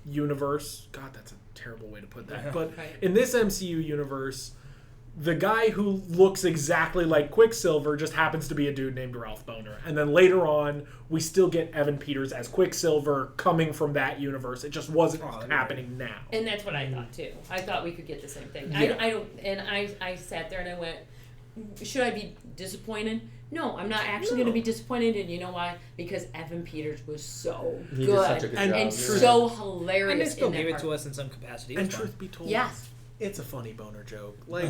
universe, God, that's a terrible way to put that, but in this MCU universe, the guy who looks exactly like Quicksilver just happens to be a dude named Ralph Bohner. And then later on, we still get Evan Peters as Quicksilver coming from that universe. It just wasn't happening now. And that's what I thought too. I thought we could get the same thing. Yeah. I sat there and I went, should I be disappointed? No, I'm not actually going to be disappointed, and you know why? Because Evan Peters was so He good did such a good job. and so hilarious. And they still in that gave it part. to us in some capacity. And truth be told, Yes. it's a funny boner joke. Like,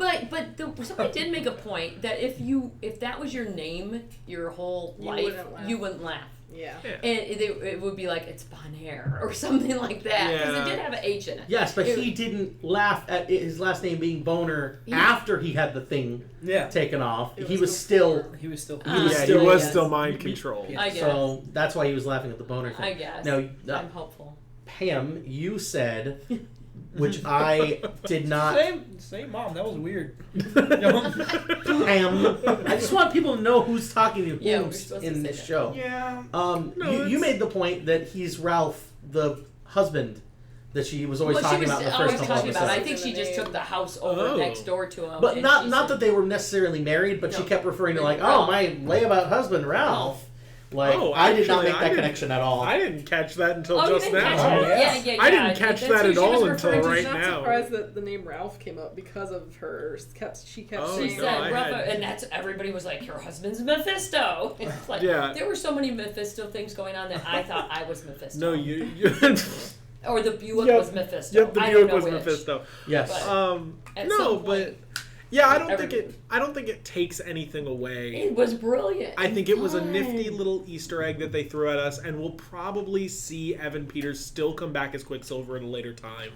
Somebody did make a point that if that was your name your whole life, you wouldn't laugh. Yeah. And it would be like, it's Bonaire or something like that. Because it did have an H in it. Yes, but he didn't laugh at his last name being Boner after he had the thing taken off. He was still mind controlled. I guess. So that's why he was laughing at the Boner thing. I guess. Now, I'm hopeful. Pam, you said, which I did not... Same mom, that was weird. Pam, I just want people to know who's talking to who's in this show. Yeah. You made the point that he's Ralph, the husband that she was always talking about in the first couple episodes. I think she just took the house over next door to him. But not that they were necessarily married, but she kept referring to like, my layabout husband, Ralph. Like, I did not make that connection at all. I didn't catch that until just now. Yeah. I didn't catch that at all until right now. I'm not surprised that the name Ralph came up because of her. She kept saying Ralph, and that's everybody was like, your husband's Mephisto. It's like, there were so many Mephisto things going on that I thought I was Mephisto. No, you or the Buick was Mephisto. Yep, the Buick was Mephisto. Yes. I don't think it takes anything away. It was brilliant. I think it was a nifty little Easter egg that they threw at us, and we'll probably see Evan Peters still come back as Quicksilver at a later time.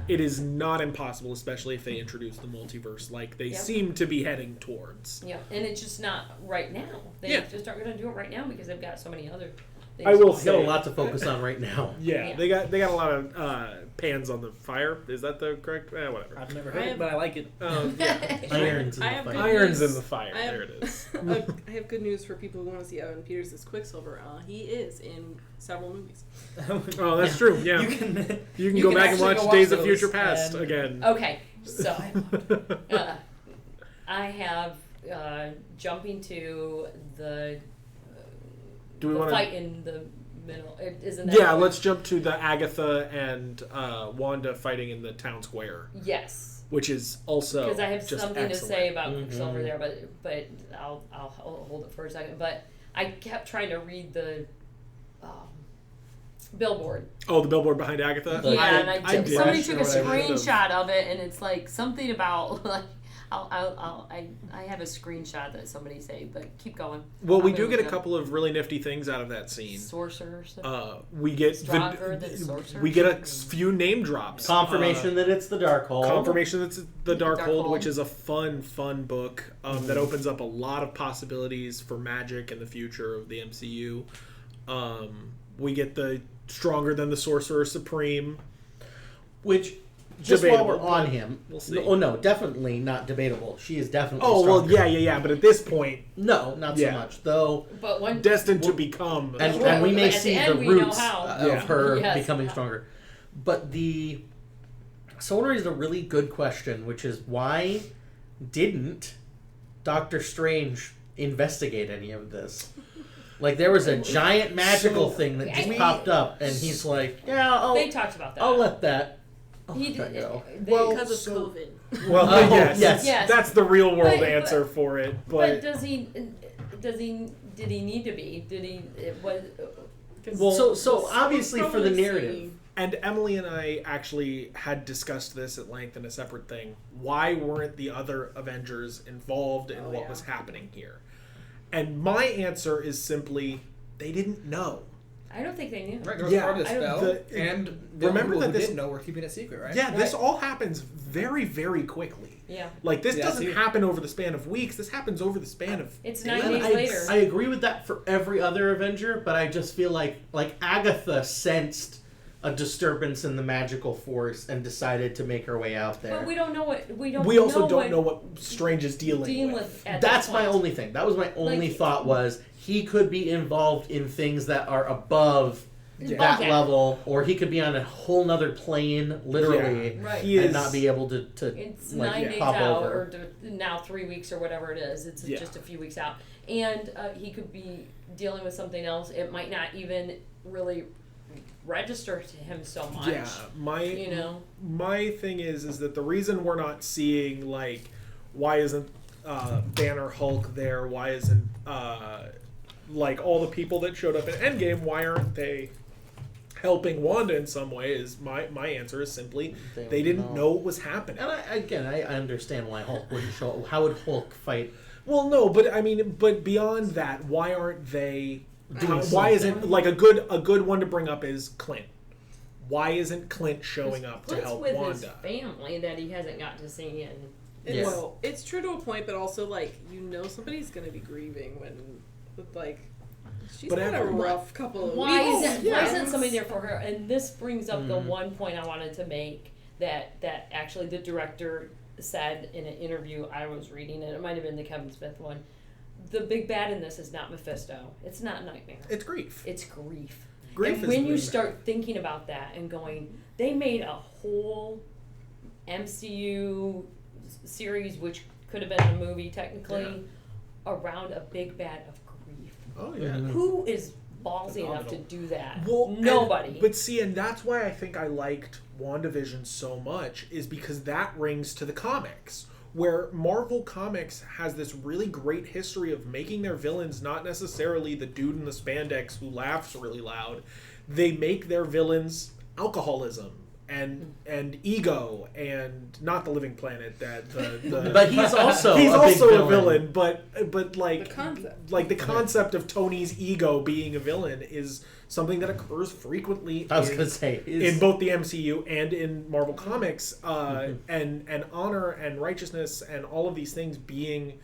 It is not impossible, especially if they introduce the multiverse like they seem to be heading towards. Yeah, and it's just not right now. They just aren't going to do it right now because they've got so many other things. I will say, got a lot to focus on right now. Yeah, they got a lot of pans on the fire. Is that the correct? Whatever. I've never heard it, but I like it. Irons in the fire. Irons in the fire. There it is. I have good news for people who want to see Evan Peters as Quicksilver. He is in several movies. Oh, that's true. Yeah, you can go back and watch Days of Future Past again. Okay, so I have jumping to the fight in the middle. Isn't that let's jump to the Agatha and Wanda fighting in the town square. Yes. Which is also because I have just something excellent. to say about Quicksilver there, but I'll hold it for a second. But I kept trying to read the billboard. Oh, the billboard behind Agatha. Yeah, somebody took a whatever. screenshot of it, and it's like something about like I have a screenshot that somebody saved, but keep going. Well, we do get a couple of really nifty things out of that scene. Sorcerers. We get Stronger than sorcerers. we get a few name drops. Confirmation that it's the Darkhold. Confirmation that it's the Darkhold, Darkhold. which is a fun book that opens up a lot of possibilities for magic and the future of the MCU. We get the stronger than the Sorcerer Supreme, Which, just debatable, while we're on him, we'll see. Oh no, definitely not debatable. She is definitely Oh well, stronger. yeah. But at this point, No, not Yeah. so much. Though, But one. destined to become. and we may At the see end, the we know roots how. of her Yes. becoming stronger. But someone raised a really good question, which is why didn't Doctor Strange investigate any of this? Like, there was a giant magical thing that just popped up, and he's like, "Yeah, They talked about that. I'll let that He that did. go." Well, Because of so- COVID. Well, Oh, yes, yes. that's the real world But- answer for it. But But does he? Did he need to be? Did he? It was. Well, so obviously for the Probably narrative, see- and Emily and I actually had discussed this at length in a separate thing. Why weren't the other Avengers involved in what was happening here? And my answer is simply they didn't know. I don't think they knew. Right, there was Yeah, part of the I don't- spell, the- and the remember only people that who this- didn't know were keeping it secret, right? Yeah, this Right. all happens very, very quickly. Yeah. Like, this Yeah, doesn't see. happen over the span of weeks. This happens over the span of It's days. 9 days I, later. I agree with that for every other Avenger, but I just feel like Agatha sensed a disturbance in the magical force and decided to make her way out there. But we don't know what we don't. We also know don't know what Strange is dealing with. at That's that my point. only thing. That was my only Like- thought was he could be involved in things that are above Yeah. that Okay. level, or he could be on a whole nother plane, literally, Yeah. Right. He and is not be able to It's like 9 days pop out, over. or now 3 weeks, or whatever it is. It's Yeah. just a few weeks out, and he could be dealing with something else. It might not even really register to him so much. Yeah, my thing is that the reason we're not seeing, like, why isn't Banner Hulk there? Why isn't like all the people that showed up in Endgame? Why aren't they helping Wanda in some way? Is my answer is simply they didn't know what was happening. And I understand why Hulk wouldn't show up. How would Hulk fight? Well, no, but I mean, but beyond that, why aren't they? Doing Why something. isn't, like, a good one to bring up is Clint? Why isn't Clint showing up to Clint's help with Wanda? his family that he hasn't got to see in. Yeah. Well, it's true to a point, but also, like, somebody's going to be grieving when, like, she's But had a every- rough couple of Why weeks. isn't somebody there for her? And this brings up the one point I wanted to make that actually the director said in an interview I was reading, and it might have been the Kevin Smith one. The big bad in this is not Mephisto. It's not Nightmare. It's grief. It's grief. Grief And is when you grief. start thinking about that and going, they made a whole MCU series, which could have been a movie technically, around a big bad of grief. Oh yeah. Who is ballsy enough to do that? Well, Nobody. But see, and that's why I think I liked WandaVision so much, is because that rings to the comics, where Marvel Comics has this really great history of making their villains not necessarily the dude in the spandex who laughs really loud. They make their villains alcoholism and ego and not the Living Planet, that the But he's also he's a big also a villain, but like The concept. like the concept of Tony's ego being a villain is something that occurs frequently I was gonna say in both the MCU and in Marvel Comics, and honor and righteousness and all of these things being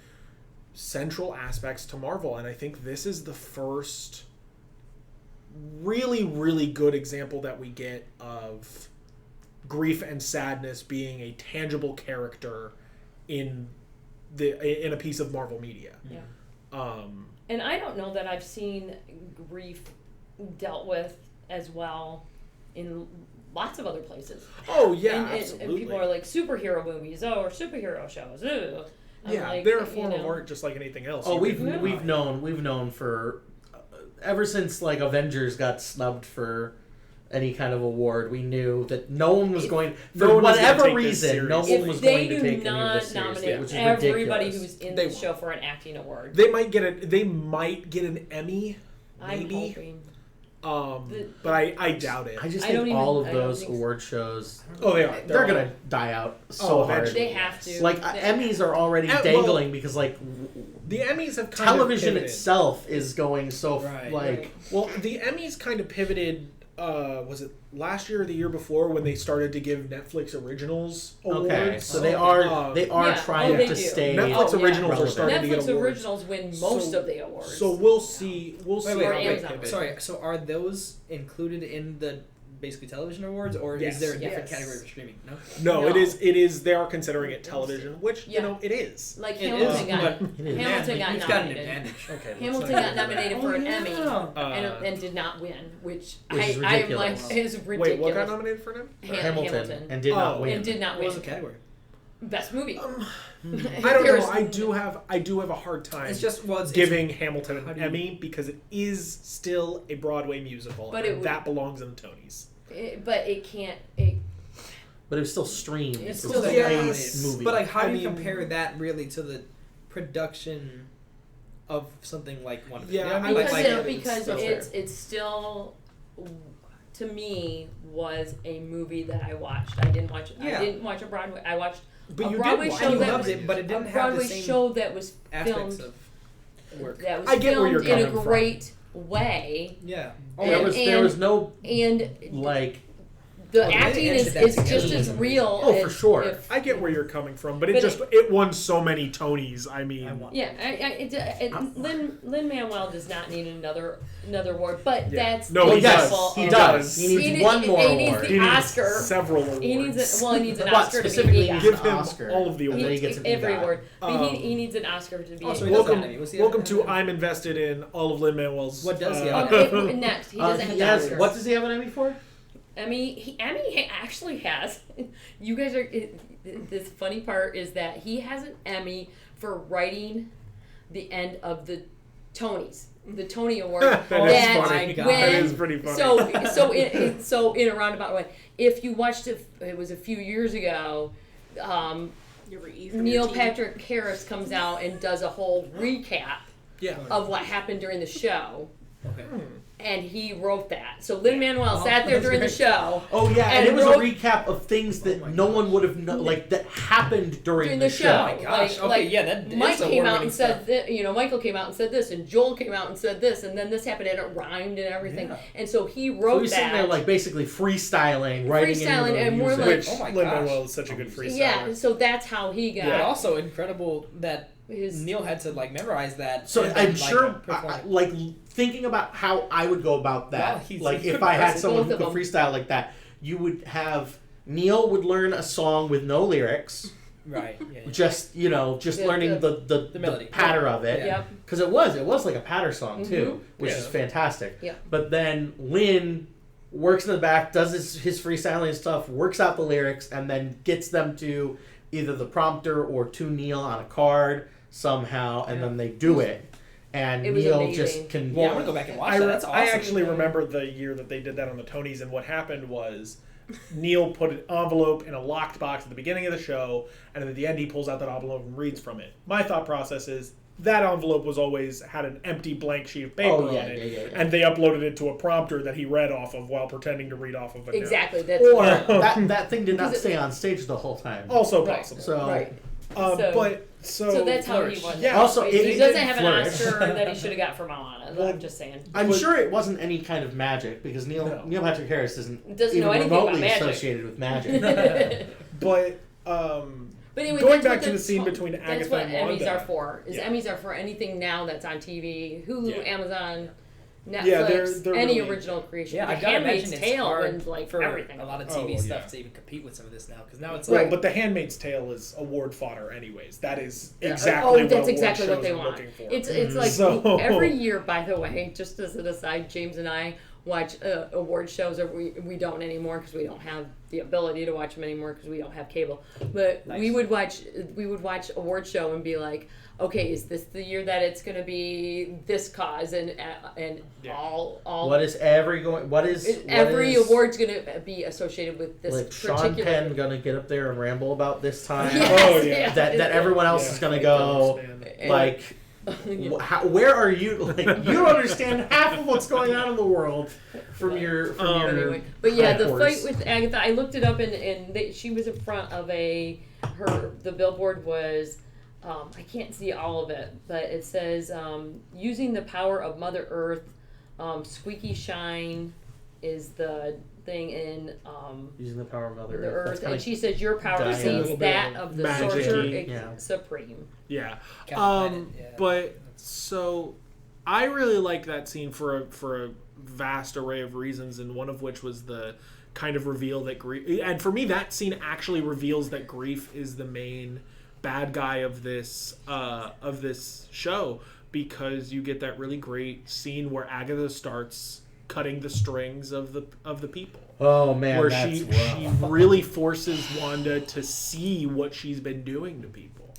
central aspects to Marvel. And I think this is the first really, really good example that we get of grief and sadness being a tangible character in a piece of Marvel media. Yeah. And I don't know that I've seen grief dealt with as well in lots of other places. Oh yeah, and absolutely. people are like superhero movies, or superhero shows. Ugh. I'm yeah, like, they're a form of know. art just like anything else. Oh, You we've can- known for ever since like Avengers got snubbed for any kind of award. We knew that no one was going no for one was gonna whatever take this reason. No seriously. one was If they going to do take any of not this seriously, nominate which is everybody ridiculous. who's in They the won't. show for an acting award, They might get an Emmy, I'm maybe. hoping. But I doubt it. I just I think don't all even- of I don't those think so. award shows, Oh, they are. they're gonna die out so hard. eventually. They have to. Like They- Emmys are already Well, dangling because like The Emmys have kind television of pivoted. itself is going so Right. like Well, the Emmys kind of pivoted. Was it last year or the year before when they started to give Netflix originals awards? okay, so they are Yeah. trying They to do. stay. Netflix Oh, yeah. originals are relevant. starting to get Netflix awards. originals win most So- of the awards. So we'll see. We'll see. Wait, how wait, they Amazon. pivot. Sorry. So are those included in the basically television awards, or Yes. is there a different Yes. category for streaming? No. No, No. it is. It is. They are considering it television, which Yeah. it is. Like It Hamilton is, got but It is. Hamilton got You've got an nominated. advantage. Okay. Hamilton got nominated for an Emmy yeah. and did not win, which is I am like ridiculous. is ridiculous. Wait, what got nominated for an Emmy? Hamilton, and did not Oh. win. and did not What was win. the category? Best movie. I don't know. I do have a hard time. It's just it's giving Hamilton how an do you- Emmy because it is still a Broadway musical, But and it would- that belongs in the Tonys. But it can't. But it was still streamed. It's It still was there. a Yes. movie. But like, how I do you mean- compare that really to the production of something like WandaVision? Yeah, You know what I I mean? would Like, say- Because That's it's still, to me, was a movie that I watched. I didn't watch. Yeah. I didn't watch a Broadway. I watched But a you Broadway did watch show and you that loved was it, but it a didn't have Broadway the same show that was aspects filmed of work. that was I get where filmed you're in a coming from. great way, Yeah. Oh, there and- was no and like. the Oh, they acting edited is that is together. just as real. Oh, for as sure. if- I get where you're coming from, but it But just it won so many Tonys. I mean, I want. Yeah, Lin Manuel does not need another award, but Yeah. that's No, the he yes, does. he He does. does. He needs He one need- more he needs award. the he needs Oscar. several awards. He needs an But Oscar to be specifically the needs Give an him Oscar. all of the And then awards. he gets to be every that. award. But Um, he needs an Oscar to be. Oh, so he Welcome, doesn't have any. What's the welcome other- to I'm invested in all of Lin Manuel's. What does he have? Next, he doesn't have the has, Oscar. what does he have an Emmy for? Emmy actually has. You guys are. This funny part is that he has an Emmy for writing the end of the Tonys, the Tony Award. That is that funny. when- That is pretty funny. So in a roundabout way, if you watched it was a few years ago. You ever eat from Neil your team? Patrick Harris comes out and does a whole recap Yeah. of what happened during the show, Okay. and he wrote that. So Lin Manuel sat there during the show. Oh yeah, and And it was wrote- a recap of things that Oh my no one would have known, like that happened during the show. show. Oh my gosh. Okay, yeah, that is Mike came out award-winning and said that, Michael came out and said this, and Joel came out and said this, and then this happened, and it rhymed and everything. Yeah. And so he So wrote he's that. sitting there like basically freestyling, writing Freestyling, into the and we're music. like- Which Oh my Lin gosh. Manuel is such a good freestyler. yeah, so that's how he got But also incredible that his. Neil had to like memorize that. So and I'm then, sure, perform it. like thinking about how I would go about that. Well, he's- like he if could I had memorize it, someone both who of could them. freestyle like that, you would have Neil would learn a song with no lyrics, Right. Yeah. yeah. just The- learning the melody. patter of it. Yeah. Yep. Because it was like a patter song too, which Yeah. is fantastic. Yeah. But then Lynn works in the back, does his freestyling stuff, works out the lyrics, and then gets them to either the prompter or to Neil on a card somehow, and Yeah. then they do it. And It was Neil amazing. just can. Yeah, I want to go back and watch I, that. That's awesome. I actually remember the year that they did that on the Tonys, and what happened was Neil put an envelope in a locked box at the beginning of the show, and then at the end he pulls out that envelope and reads from it. My thought process is that envelope was always had an empty blank sheet of paper Oh, on yeah, it, yeah. and they uploaded it to a prompter that he read off of while pretending to read off of a note. Exactly. That's Or Yeah. that thing did not Because it- stay on stage the whole time. Also Right. possible. So right. So So that's how Flourish. he won. Yeah. Also, he it doesn't did have an flourish. Oscar that he should have got for Moana. Well, I'm just saying. I'm But- sure it wasn't any kind of magic because No. Neil Patrick Harris isn't Doesn't even know anything about remotely magic. associated with magic. But But anyway, going that's back what to the scene between that's Agatha what and Emmys Wanda. are for. Is Yeah. Emmys are for anything now that's on TV, Hulu, Yeah. Amazon, Netflix, Yeah, they're any really- original creation. Yeah, The I've got to Handmaid's imagine it's Tale hard and like for everything. a lot of Oh, TV well, stuff yeah. to even compete with some of this now because now it's Well, like but The Handmaid's Tale is award fodder, anyways. That is Yeah. exactly oh, what that's award exactly what shows they are want. looking for. It's like So- every year. By the way, just as an aside, James and I watch award shows, or we don't anymore because we don't have the ability to watch them anymore because we don't have cable. But Nice. we would watch award show and be like, okay, is this the year that it's going to be this cause and Yeah. all What is every award's going to be associated with this like Sean particular Penn gonna get up there and ramble about this time? Yes, Oh, yeah. That everyone else Yeah, is gonna I go understand. And- like where are you? Like, you don't understand half of what's going on in the world from your anyway. But yeah, the horse. fight with Agatha, I looked it up, and she was in front of the billboard was, I can't see all of it, but it says, using the power of Mother Earth, Squeaky Shine is the thing in using the power of Mother the Earth. Earth, and she says your power Diana. exceeds that of the Magic-y. Sorcerer Supreme. Yeah. Kind of But so I really like that scene for a vast array of reasons, and one of which was the kind of reveal that grief. And for me, that scene actually reveals that grief is the main bad guy of this show, because you get that really great scene where Agatha starts cutting the strings of the people. Oh man, where that's she rough. really forces Wanda to see what she's been doing to people.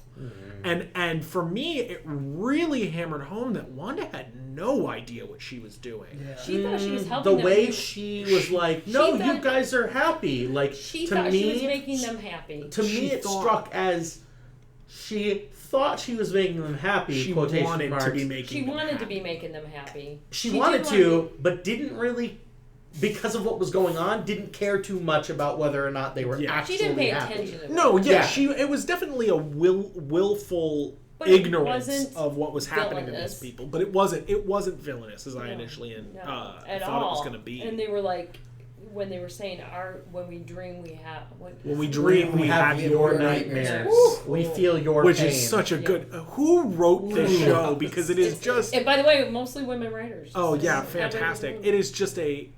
And for me, it really hammered home that Wanda had no idea what she was doing. Yeah. She thought she was helping the them. way she was like, no, She thought- you guys are happy. Like She to thought me, she was making them happy. To She me, it thought- struck as she thought she was making them happy. She quotation wanted marks. to be making She them wanted to happy. be making them happy. She did wanted want to, but didn't really, because of what was going on, didn't care too much about whether or not they were Yeah. actually She didn't pay happy. attention to it. No, yeah, Yeah. it was definitely a willful But it ignorance wasn't of what was happening to villainous. these people. But it wasn't villainous as I No. initially No, thought at it all. was going to be. And they were like, when they were saying, when we dream, we have. When we dream, we have your nightmares. nightmares. Woo. We feel your which pain. is such a good. Who wrote this Ooh. show? Because it is just. And by the way, mostly women writers. Oh yeah, Just have fantastic! women. It is just a.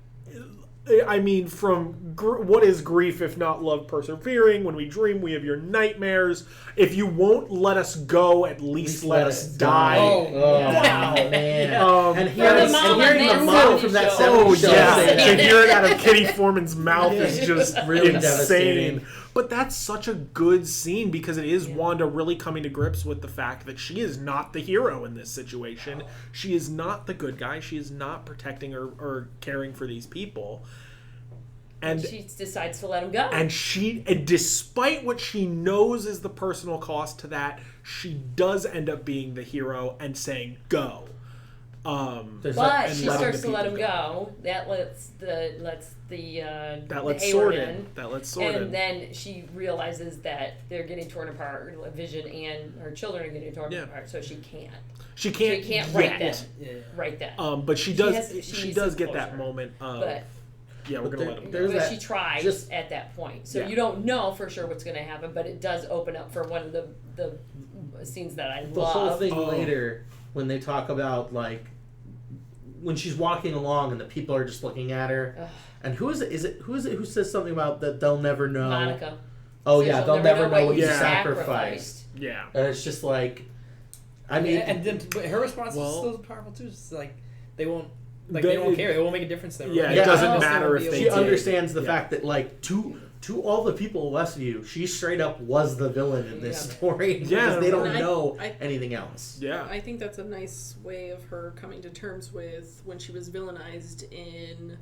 I mean, from what is grief if not love persevering? When we dream, we have your nightmares. If you won't let us go, at least let us die. Oh, wow, man. And the mom hearing of the that mom from that 70s Oh 70s show yeah, say that. to hear it out of Kitty Foreman's mouth is just Really insane. devastating. But that's such a good scene because it is Yeah. Wanda really coming to grips with the fact that she is not the hero in this situation. She is not the good guy. She is not protecting or caring for these people. And she decides to let him go. and despite what she knows is the personal cost to that, she does end up being the hero and saying go. There's but that- she and letting starts the to let him people go. That lets the That lets Hayward Sword in. That lets Sword in. And then she realizes that they're getting torn apart. Vision and her children are getting torn apart, so she can't. She can't. She can't yet. write them. Right then. But she She does. has- she She needs does some get that closure. moment of. But yeah, we're But gonna let him. there's but that- she tries just- at that point, so Yeah. you don't know for sure what's going to happen. But it does open up for one of the scenes that I the love. whole thing Oh. later when they talk about like when she's walking along and the people are just looking at her. Ugh. And who is it who says something about that they'll never know? Monica. Oh says yeah, you'll they'll never know what you Yeah. sacrificed. Yeah. And it's just like, I mean, and then but her response Well- is still powerful too. It's like they won't They- they won't care. It won't make a difference to them. Yeah, it doesn't I'll matter still if be she able to- understands the Yeah. fact that like to all the people of Westview, she straight up was the villain in this Yeah. story Yeah. because they don't And know I- anything else. Yeah. I think that's a nice way of her coming to terms with when she was villainized in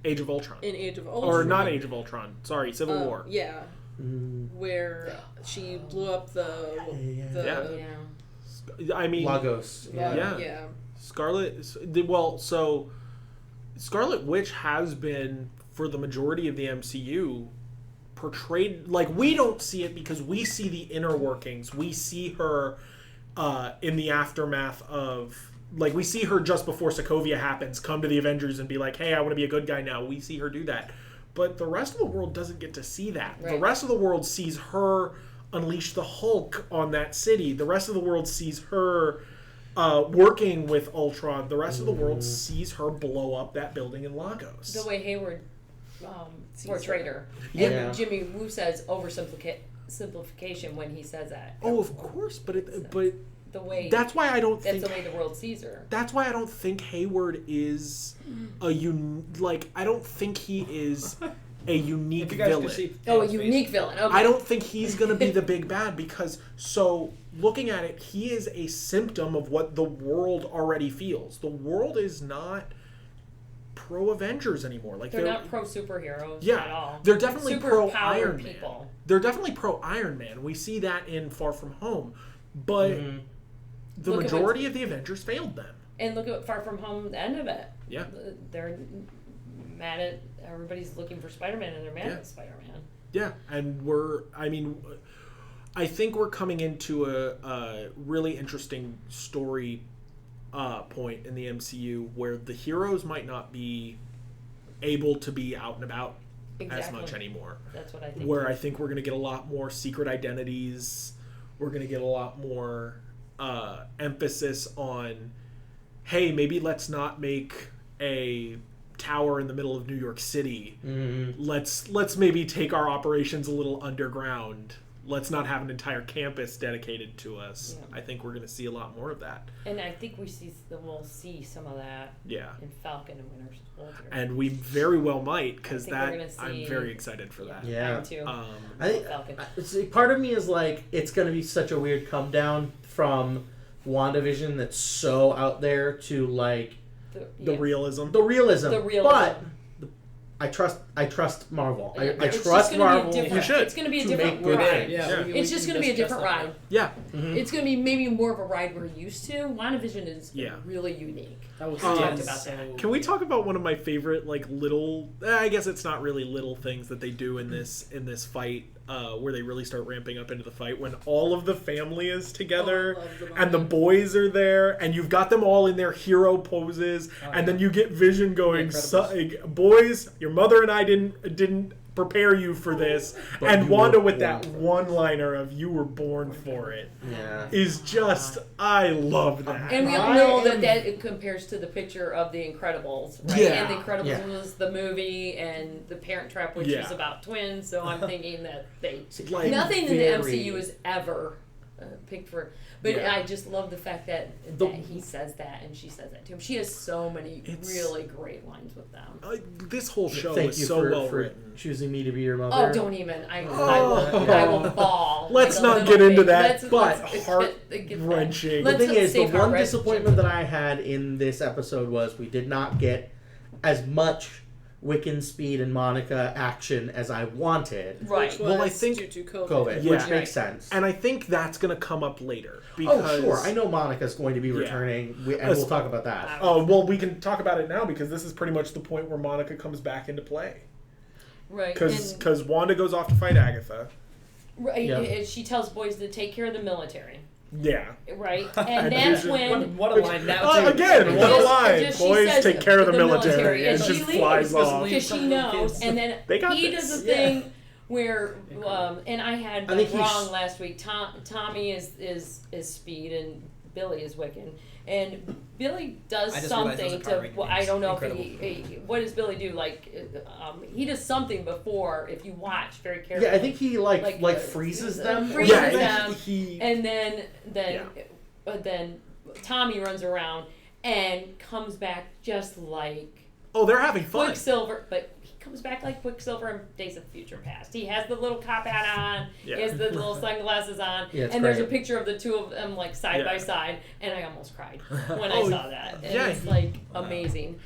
Age of Ultron. Age of Ultron. Or not Age of Ultron. Sorry, Civil War. Yeah, Mm, where she blew up the Yeah. Yeah. I mean, Lagos. Yeah. yeah. So Scarlet Witch has been, for the majority of the MCU, portrayed like we don't see it because we see the inner workings. We see her in the aftermath of, like, we see her just before Sokovia happens, come to the Avengers and be like, hey, I want to be a good guy now. We see her do that. But the rest of the world doesn't get to see that. The Right. rest of the world sees her unleash the Hulk on that city. The rest of the world sees her working with Ultron. The rest of the world sees her blow up that building in Lagos. The way Hayward portrayed her. Yeah. And Jimmy Woo says simplification when he says that. Oh, of course, but The way that's why I don't that's think the way the world sees her. that's why I don't think Hayward is I don't think he is a unique If you guys villain. could see Oh, a Thanos' unique face. villain. Okay. I don't think he's going to be the big bad because, so looking at it, he is a symptom of what the world already feels. The world is not pro Avengers anymore. Like They're not pro superheroes yeah, at all. they're definitely pro Super-powered Iron Man. people. They're definitely pro Iron Man. We see that in Far From Home, but Mhm. the Look at majority of the Avengers failed them. And look at Far From Home, the end of it. Yeah. They're mad at everybody's looking for Spider-Man, and they're mad at Spider-Man. Yeah, and I think we're coming into a really interesting story point in the MCU where the heroes might not be able to be out and about as much anymore. That's what I think. Where I think we're going to get a lot more secret identities. We're going to get a lot more emphasis on, hey, maybe let's not make a tower in the middle of New York City. Mm-hmm. Let's maybe take our operations a little underground. Let's not have an entire campus dedicated to us. Yeah. I think we're going to see a lot more of that. And I think we'll see some of that in Falcon and Winter Soldier. And we very well might, because I'm very excited for that. Yeah. Me too. Part of me is like, it's going to be such a weird come down from WandaVision that's so out there to like the realism. The realism. But I trust Marvel. I trust Marvel. You should. It's going to be a different ride. It's just going to be a different ride. Yeah. Mm-hmm. It's going to be maybe more of a ride we're used to. WandaVision is really unique. That was talked about that. Can we talk about one of my favorite like little? I guess it's not really little things that they do in this fight. Where they really start ramping up into the fight when all of the family is together and the boys are there and you've got them all in their hero poses and then you get Vision going, boys, your mother and I didn't prepare you for this, and Wanda with that one-liner of "you were born for it" is just, I love that. And we all know that it compares to the picture of The Incredibles, right? And The Incredibles was the movie, and The Parent Trap, which is about twins. So I'm thinking that nothing in the MCU is ever picked for. But I just love the fact that he says that and she says that to him. She has so many really great lines with them. This whole show is so well written. Choosing me to be your mother. Oh, don't even. I will bawl. Let's not get into that. But heart-wrenching. The thing is, the one disappointment that I had in this episode was we did not get as much Wiccan, Speed, and Monica action as I wanted. Right. Well, I think due to COVID, which makes sense. And I think that's going to come up later. Because sure. I know Monica's going to be returning, and we'll talk about that. Oh, well, we can talk about it now because this is pretty much the point where Monica comes back into play. Right. Because Wanda goes off to fight Agatha. Right. Yep. She tells boys to take care of the military. Yeah. Right. And that's when... What a line now, again, what a line. Boys take care of the military. And just flies off. Because she knows. And then he does a thing where... and I had wrong last week. Tommy is Speed and Billy is Wiccan. And Billy does something to... Well, I don't know if what does Billy do? Like, he does something before, if you watch very carefully. Yeah, I think he like freezes them. And then Tommy runs around and comes back just like... Oh, they're having fun. Quicksilver, but he comes back like Quicksilver in Days of Future Past. He has the little cop hat on, he has the little sunglasses on, and there's a picture of the two of them like side by side, and I almost cried when I saw that. And it's like amazing.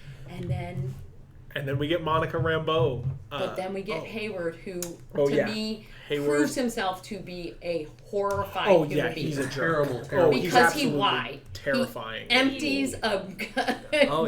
And then we get Monica Rambeau. But then we get Hayward, who to me proves himself to be a horrifying human being. He's a terrible. Because he lied. Terrifying. He empties a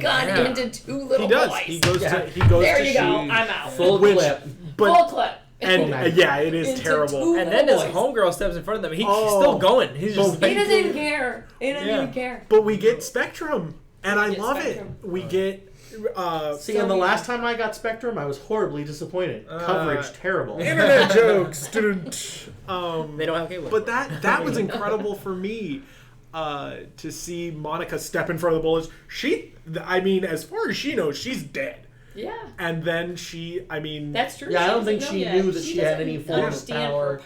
gun into two little boys. He goes there to you go. I'm out. Full clip. Full clip. And it is terrible. And then his homegirl steps in front of them. He's still going. He's just. He doesn't even care. He doesn't even care. But we get Spectrum, and I love it. We get. And the last time I got Spectrum, I was horribly disappointed. Coverage terrible. Internet jokes. They don't have cable. But that was incredible for me to see Monica step in front of the bullets. As far as she knows, she's dead. Yeah. And then that's true. Yeah, I don't think she knew that she had any form of power.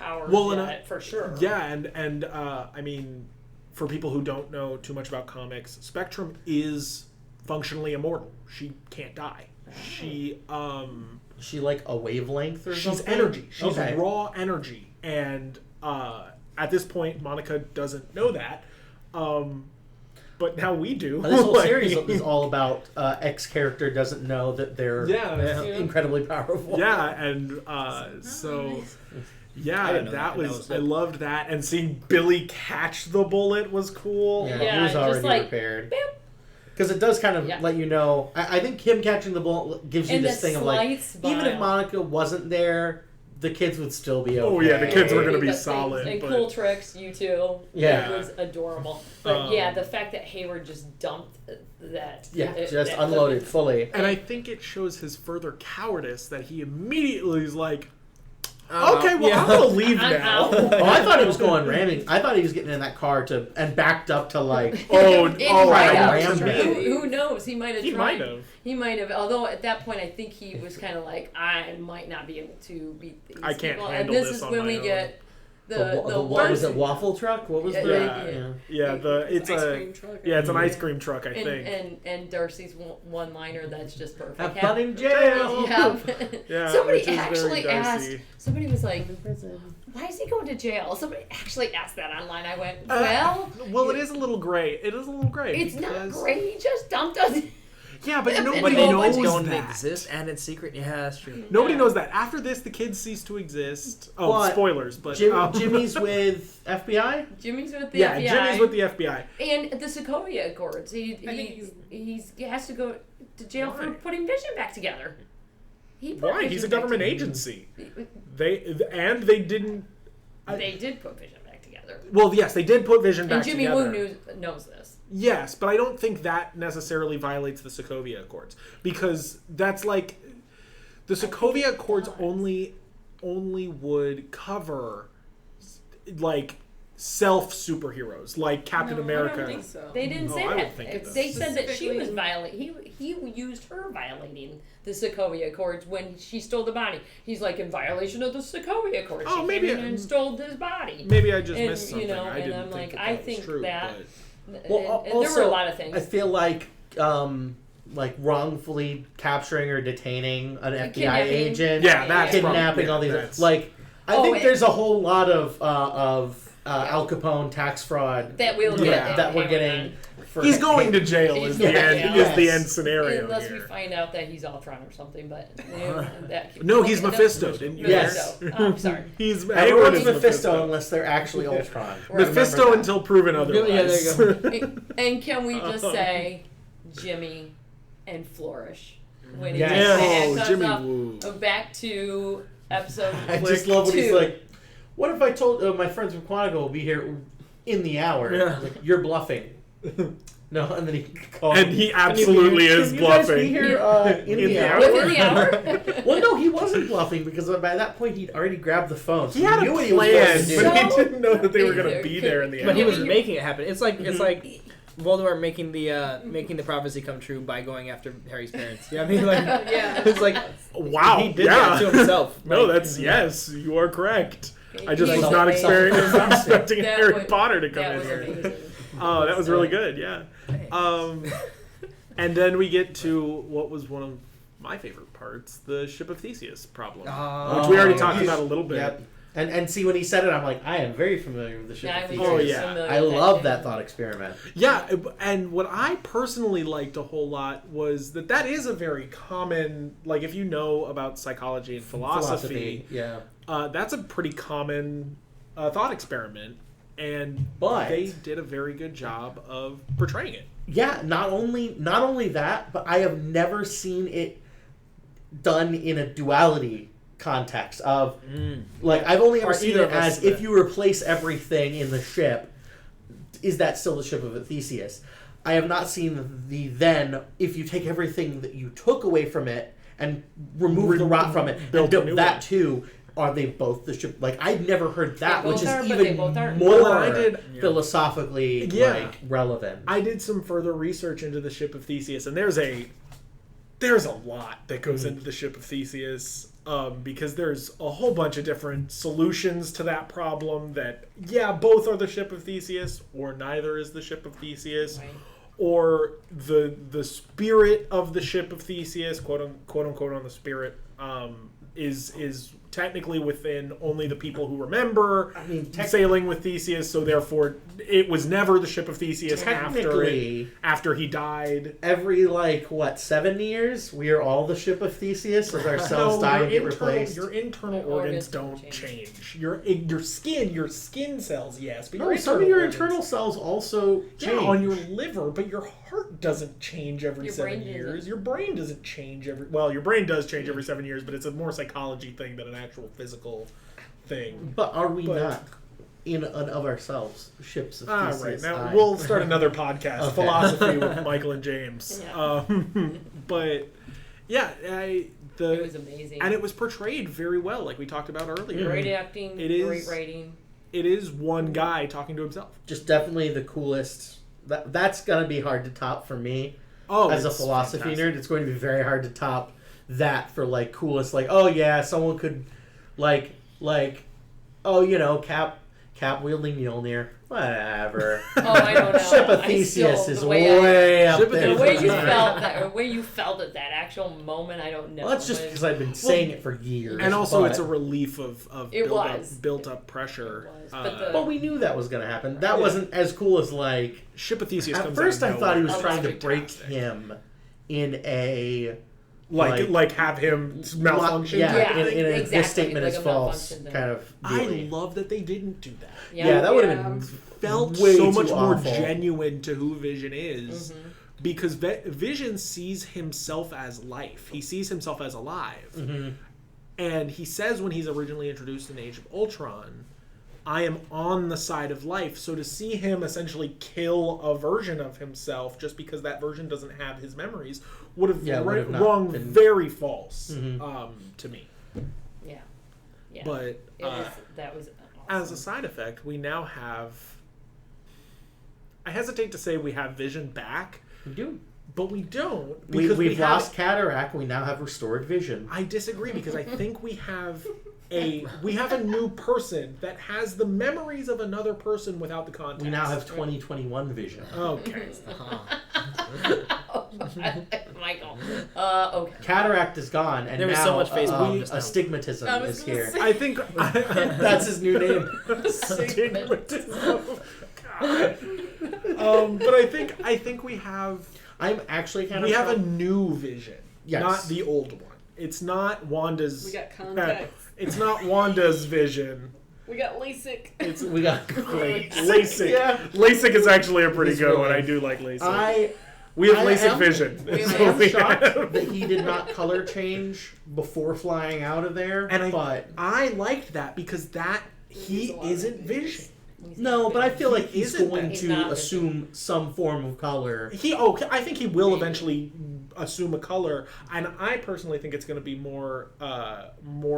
For sure. Yeah, and for people who don't know too much about comics, Spectrum is functionally immortal. She can't die. She like a wavelength or something? She's energy. She's raw energy. And at this point, Monica doesn't know that. But now we do. This whole series is all about X character doesn't know that they're incredibly powerful. Yeah, and so Yeah, I didn't know that that. was I loved that, and seeing Billy catch the bullet was cool. Yeah, Yeah, he was just already like, prepared. boop. Because it does kind of Yeah. let you know. I think him catching the ball gives you And this the thing of like, slight even if smile. Monica wasn't there, the kids would still be okay. Oh, yeah, the kids were gonna be But solid, things, and but- cool tricks, you too. Yeah. It was adorable. But yeah, the fact that Hayward just dumped that. Yeah, that- just that unloaded cookie. fully. And I think it shows his further cowardice that he immediately is like, Oh, okay, well, yeah. I'm gonna leave I'm now. out. Oh, I thought he was going ramming. I thought he was getting in that car and backed up to like. Oh, It oh, might I have. rammed who, it. who knows? He might have He tried. might have. He might have. Although at that point, I think he was kind of like, I might not be able to beat these I can't people. handle And this this is on when my we own. get the what was it? one- Waffle truck? What was Yeah, the? yeah. Yeah, it's ice a cream truck. yeah, it's an Yeah. ice cream truck, I and, think. and Darcy's one-liner that's just perfect. Have fun in jail. Yeah. Yeah, Somebody which is very actually asked. Darcy. Somebody was like, "Why is he going to jail?" Somebody actually asked that online. I went, Well, it is a little gray. It is a little gray. it's not because- great. He just dumped us." Yeah, but But nobody they know knows it's don't that. exist and it's secret. Yeah, that's true. Nobody Yeah. knows that. After this, the kids cease to exist. Oh, But spoilers, but Jimmy's with FBI. Jimmy's with the yeah, FBI. Jimmy's with the FBI. And the Sokovia Accords. He I think he has to go to jail for Why? putting Vision back together. He put Why? Vision He's a back government together. agency. They didn't. They did put Vision back together. Well, yes, they did put Vision And back Jimmy together. Woo knows this. Yes, but I don't think that necessarily violates the Sokovia Accords because that's like the Sokovia Accords does. only would cover like self superheroes like Captain No, America. I don't think so. They didn't No, say I that. don't think it does. They said that she was Specifically- violating. He used her violating the Sokovia Accords when she stole the body. He's like in violation of the Sokovia Accords. Oh, she maybe came in I- and stole his body. Maybe I just And, missed something. you know, I and didn't I'm think like, that I was think true, that- but- Well, and there were a lot of things. I feel like wrongfully capturing or detaining an FBI Kidnapping. agent. Yeah, that's kidnapping. probably- All these that's- like. I Oh, think and- there's a whole lot of Al Capone tax fraud that we'll Yeah. get that we're hammered getting. For He's going to jail. He's Is the going to end? jail. Is the Yes. end scenario Unless we here? find out that he's Ultron or something, but that No, he's that- Mephisto. Didn't you? Yes. Mephisto. Oh, I'm sorry. He's Everyone's everyone is Mephisto unless they're actually Ultron. Mephisto Remember that. until proven otherwise. Yeah, there you And can we just say Jimmy and Flourish when he Yes. takes the Oh, handcuffs Jimmy off? Woo. Back to episode. I just love when he's 2. like, "What if I told my friends from Quantico will be here in the hour?" Yeah. Like, you're bluffing. No, and then he calls. And he absolutely is Can you guys bluffing. be here in the hour? Within the hour. Well, no, he wasn't bluffing because by that point he'd already grabbed the phone. So He had a knew what he was plan, supposed to do. but he So- didn't know that they were going to be there in the But But he end. was making it happen. It's like Voldemort making the prophecy come true by going after Harry's parents. You know what I mean? Like, Yeah. it's like Wow. he did yeah. that to himself. No, Like, that's yes. You are correct. I just He's was not amazing. expecting That Harry was- Potter to come That in was here. amazing. Oh, that was really good. Yeah. And then we get to what was one of my favorite parts, the Ship of Theseus problem, Oh. which we already Oh, talked you- about a little bit. Yep. And see when he said it, I'm like, I am very familiar with the ship. Yeah, of I was Theseus. Oh, very yeah. familiar I with love too. that thought experiment. Yeah, and what I personally liked a whole lot was that is a very common, like if you know about psychology and philosophy, yeah. that's a pretty common thought experiment, and But- they did a very good job of portraying it. Yeah, not only that, but I have never seen it done in a duality context of like I've only ever Or seen either it of us, as if you replace everything in the ship, is that still the ship of Theseus? I have not seen the then if you take everything that you took away from it and remove the rot from it and built a built new that one. too. Are they both the ship? Like I've never heard that, They both which are, is but they even both aren't. more Well, I did- philosophically Yeah. relevant. I did some further research into the Ship of Theseus, and there's a lot that goes into the Ship of Theseus, because there's a whole bunch of different solutions to that problem that, yeah, both are the Ship of Theseus, or neither is the Ship of Theseus, Right. or the spirit of the Ship of Theseus, quote unquote on the spirit, is technically within only the people who remember I mean, sailing with Theseus, so therefore it was never the ship of Theseus technically, after he died. every 7 years, we are all the ship of Theseus as our cells die and get replaced. Your internal Your organs organs don't don't change. Your skin cells, yes, but No, some of your organs- internal cells also change. Yeah, on your liver, but your heart doesn't change every Your 7 brain years. doesn't. Your brain doesn't change every. Well, your brain does change every 7 years, but it's a more psychology thing than an actual physical thing. But are we But- not in and of ourselves ships of Right. Theseus? Now die? we'll start another podcast, Okay. philosophy with Michael and James. Yeah. But yeah, It was amazing. and it was portrayed very well, like we talked about earlier. Great acting, It is- great writing. It is one guy talking to himself. Just definitely the coolest. That's gonna be hard to top for me. Oh, As a it's philosophy fantastic. nerd, it's going to be very hard to top that for coolest. Oh yeah, someone could Cap wielding Mjolnir. Whatever. Oh, I don't know. Ship of I Theseus still- is the way way up Ship of there. The way for you me. felt that, or where you felt at that actual moment, I don't know. Well, that's just but because I've been saying it for years. And also, but, it's a relief of It was. built up pressure. It was, but the- But we knew that was going to happen. That Yeah. wasn't as cool as Ship of Theseus At comes first, out I of thought he nowhere. was Oh, trying to that's break fantastic. him in a like have him malfunction. Yeah, Yeah, in a exactly, this statement like is a false malfunction kind of. I dealing. love that they didn't do that. Yeah, that would have Yeah. been Felt way so too much more awful. genuine to who Vision is, Mm-hmm. because Vision sees himself as life. He sees himself as alive, Mm-hmm. and he says when he's originally introduced in Age of Ultron, "I am on the side of life." So to see him essentially kill a version of himself just because that version doesn't have his memories would have would have not rung been- very false Mhm. to me. Yeah. Yeah. But it was, that was as awesome. a side effect, we now have. I hesitate to say we have Vision back, We do. but we don't. We've have- lost cataract. We now have restored vision. I disagree because I think we have a new person that has the memories of another person without the context. We now have 2021 vision. Okay. Oh, Michael. Okay. Cataract is gone, and There was now so much Facebook just now. astigmatism I was is gonna here. say- I think That's his new name. but I think we have I'm actually kind of. we have a new Vision, Yes. not the old one. It's not Wanda's. We got context. It's not Wanda's Vision. We got LASIK. We got great. LASIK. Yeah. LASIK is actually a pretty It's good one. really- I do like LASIK. We We have I LASIK am- vision. I So am we shocked have- that he did not color change before flying out of there. And but I liked that because he There's a lot isn't of Vision. no, but I feel like He he's isn't going that. He's to not assume some form of color. I think he will Maybe. eventually assume a color, and I personally think it's going to be more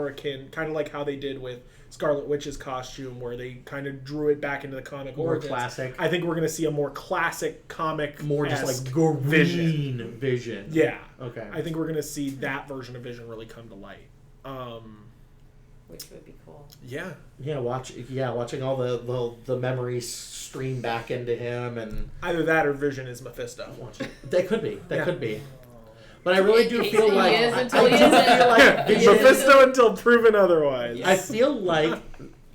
akin, kind of like how they did with Scarlet Witch's costume, where they kind of drew it back into the comic More origins. classic. I think we're going to see a more classic comic, More just like green vision. Yeah, Okay. I think we're going to see that version of Vision really come to light. Which would be cool. Yeah, watching all the memories stream back into him and either that or Vision is Mephisto. that could be. Yeah. Could be. But I really do He feel like is I until do he feel isn't. like Vision, Mephisto until proven otherwise. I feel like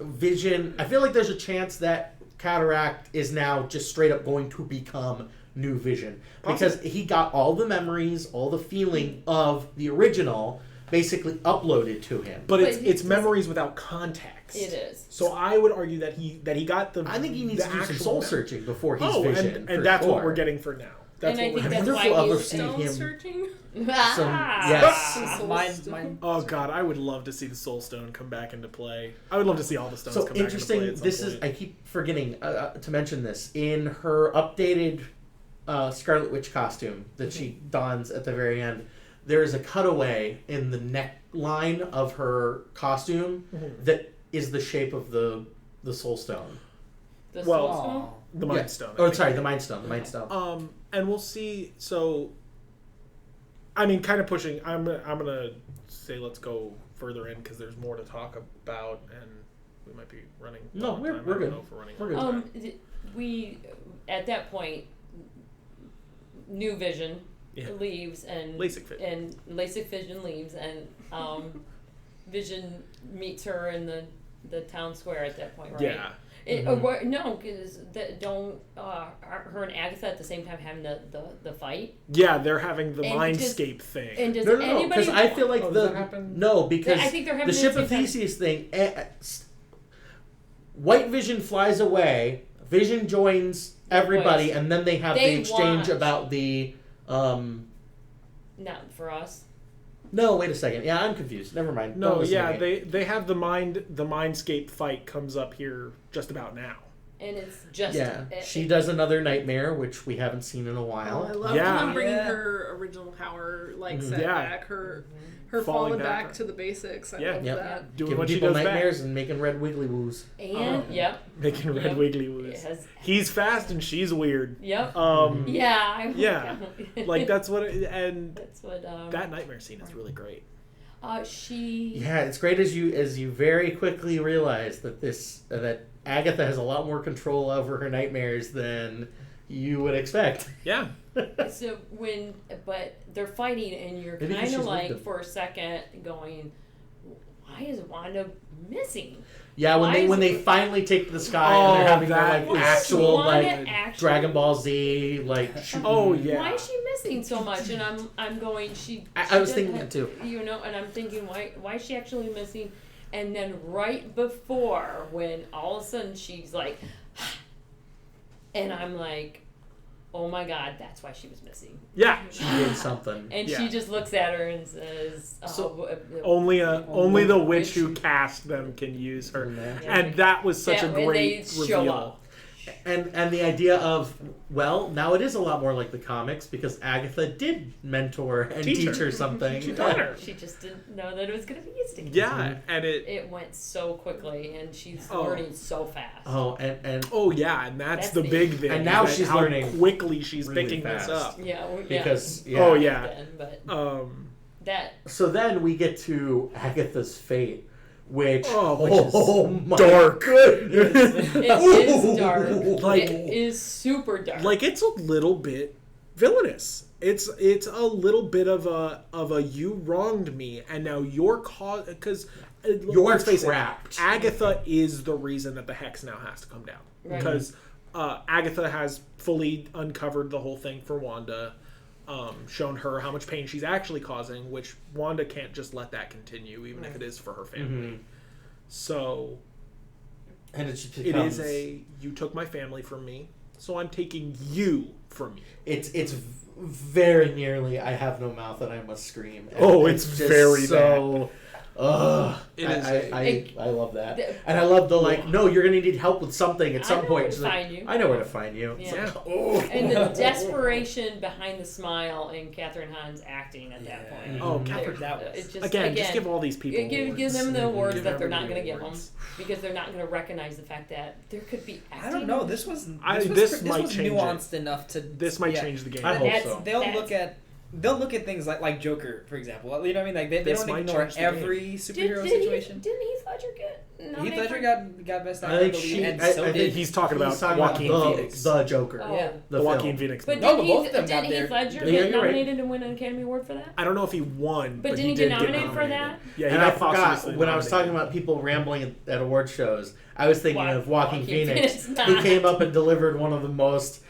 Vision. I feel like there's a chance that Cataract is now just straight up going to become New Vision because he got all the memories, all the feeling of the original, basically uploaded to him. But But it's memories without context. It is. So I would argue that he got the. I think he needs the to do some actual soul memory. searching before he's Oh, Vision. and for that's what sure. we're getting for now. That's And I what we're think getting. that's wonder if why we'll ever he's see Stone him. searching. Yes. Mine. Oh god, I would love to see the Soul Stone come back into play. I would love to see all the stones So come back into interesting. play. At some This is. point. I keep forgetting to mention this in her updated Scarlet Witch costume that she dons at the very end. There is a cutaway in the neckline of her costume that is the shape of the Soul Stone. The Well, Soul Stone? the Mind Yeah. Stone. I Oh, think. sorry, the Mind Stone. The Mind Stone. And we'll see. So, I mean, kind of pushing. I'm gonna say let's go further in because there's more to talk about, and we might be running. No, low on we're time. I good. don't know if we're running. We're low good. on time. We at that point, New Vision Yeah. leaves and LASIK Vision. and LASIK Vision leaves and Vision meets her in the town square at that point, right? Yeah. No, because don't aren't her and Agatha at the same time having the fight? Yeah, they're having the And Mindscape thing. And does No, anybody? because I feel like does that happen? because I think they're having the it ship at the of same time. Theseus thing. White Vision flies away. Vision joins everybody, boys. and then they have They the exchange watch. about the. Not for us. No, wait a second. Yeah, I'm confused. Never mind. Don't No, listen to yeah, me. they have the Mindscape fight comes up here just about now. And it's just Yeah, she does another nightmare, which we haven't seen in a Oh, while. I love Yeah. them bringing Yeah. her original power set Yeah. back. Her Falling falling back. back to the basics. I Yeah. love Yep. that. Doing Giving what she people does nightmares best. and making red wiggly woos. And yep. Making red Yep. wiggly It woos. has, He's fast and she's weird. yep. Yeah, Yeah. like that's what, and That's what. that nightmare scene is really great. She. Yeah, it's great as you very quickly realize that that Agatha has a lot more control over her nightmares than you would expect. Yeah. So but they're fighting, and you're Maybe kind she's of with like them. for a second going, why is Wanda missing? Yeah, Why is when they it- finally take to the sky Oh, and they're having that their is actual Wanda like actually- Dragon Ball Z like shooting. Oh yeah. Why is she missing so much? And I'm going. I was doesn't thinking have- that too. You know, and I'm thinking why is she actually missing? And then right before when all of a sudden she's like, and I'm like, oh my God, that's why she was missing. Yeah. She did something. And Yeah. she just looks at her and says, Only the witch who cast them can use her, Yeah. and that was such Yeah, a when great they show reveal. up. And the idea of, well, now it is a lot more like the comics because Agatha did mentor and Teach teach her. her something. She taught her. She just didn't know that it was going to be instant. Yeah, and It went so quickly, and she's learning so fast. Oh, and oh yeah, and that's That's the the- big thing. And now is that she's how learning quickly she's really picking fast. this up. Yeah, because Oh yeah. Then, but That So then we get to Agatha's fate, which which is my dark. goodness. it is dark. Like- it is super dark. Like it's a little bit villainous. It's a little bit of a you wronged me and now you're cause because You're trapped. Agatha is the reason that the hex now has to come down Right. because Agatha has fully uncovered the whole thing for Wanda, shown her how much pain she's actually causing, which Wanda can't just let that continue even if it is for her family. So And it just it becomes, is you took my family from me, so I'm taking you from you. It's very nearly I have no mouth and I must scream. And Oh, it's just very so. Ugh. It is I love that, and I love the no. You're gonna need help with something at I some know point. where to She's like, find you. I know where to find you. It's Yeah. like, oh. And the desperation behind the smile in Catherine Hahn's acting at that point. Oh, There- Catherine, that was- it just, Again, just give all these people give them the awards Give that they're not everybody going to give them awards. because they're not going to recognize the fact that there could be acting. I don't know. This was This might was change it. nuanced enough to This might change the game. I hope That's- so. They'll look at things like Joker, for example. You know what I mean? Like they This don't might ignore change the every superhero situation. Didn't Heath Ledger get Heath nominated? Ledger got best actor, I think I believe, she. and I so think did he's talking about talking Joaquin the, Phoenix. the Joker. Oh. Yeah. the film. Joaquin Phoenix But movie. No, did but both of them Heath, got did there. Heath Ledger Yeah, get you're right. nominated and win an Academy Award for that? I don't know if he won, But but didn't he he get did nominated for that? Yeah, he And I got forgot posthumously when I was talking nominated. about people rambling at award shows. I was thinking of Joaquin Joaquin Phoenix, Phoenix. who came up and delivered one of the most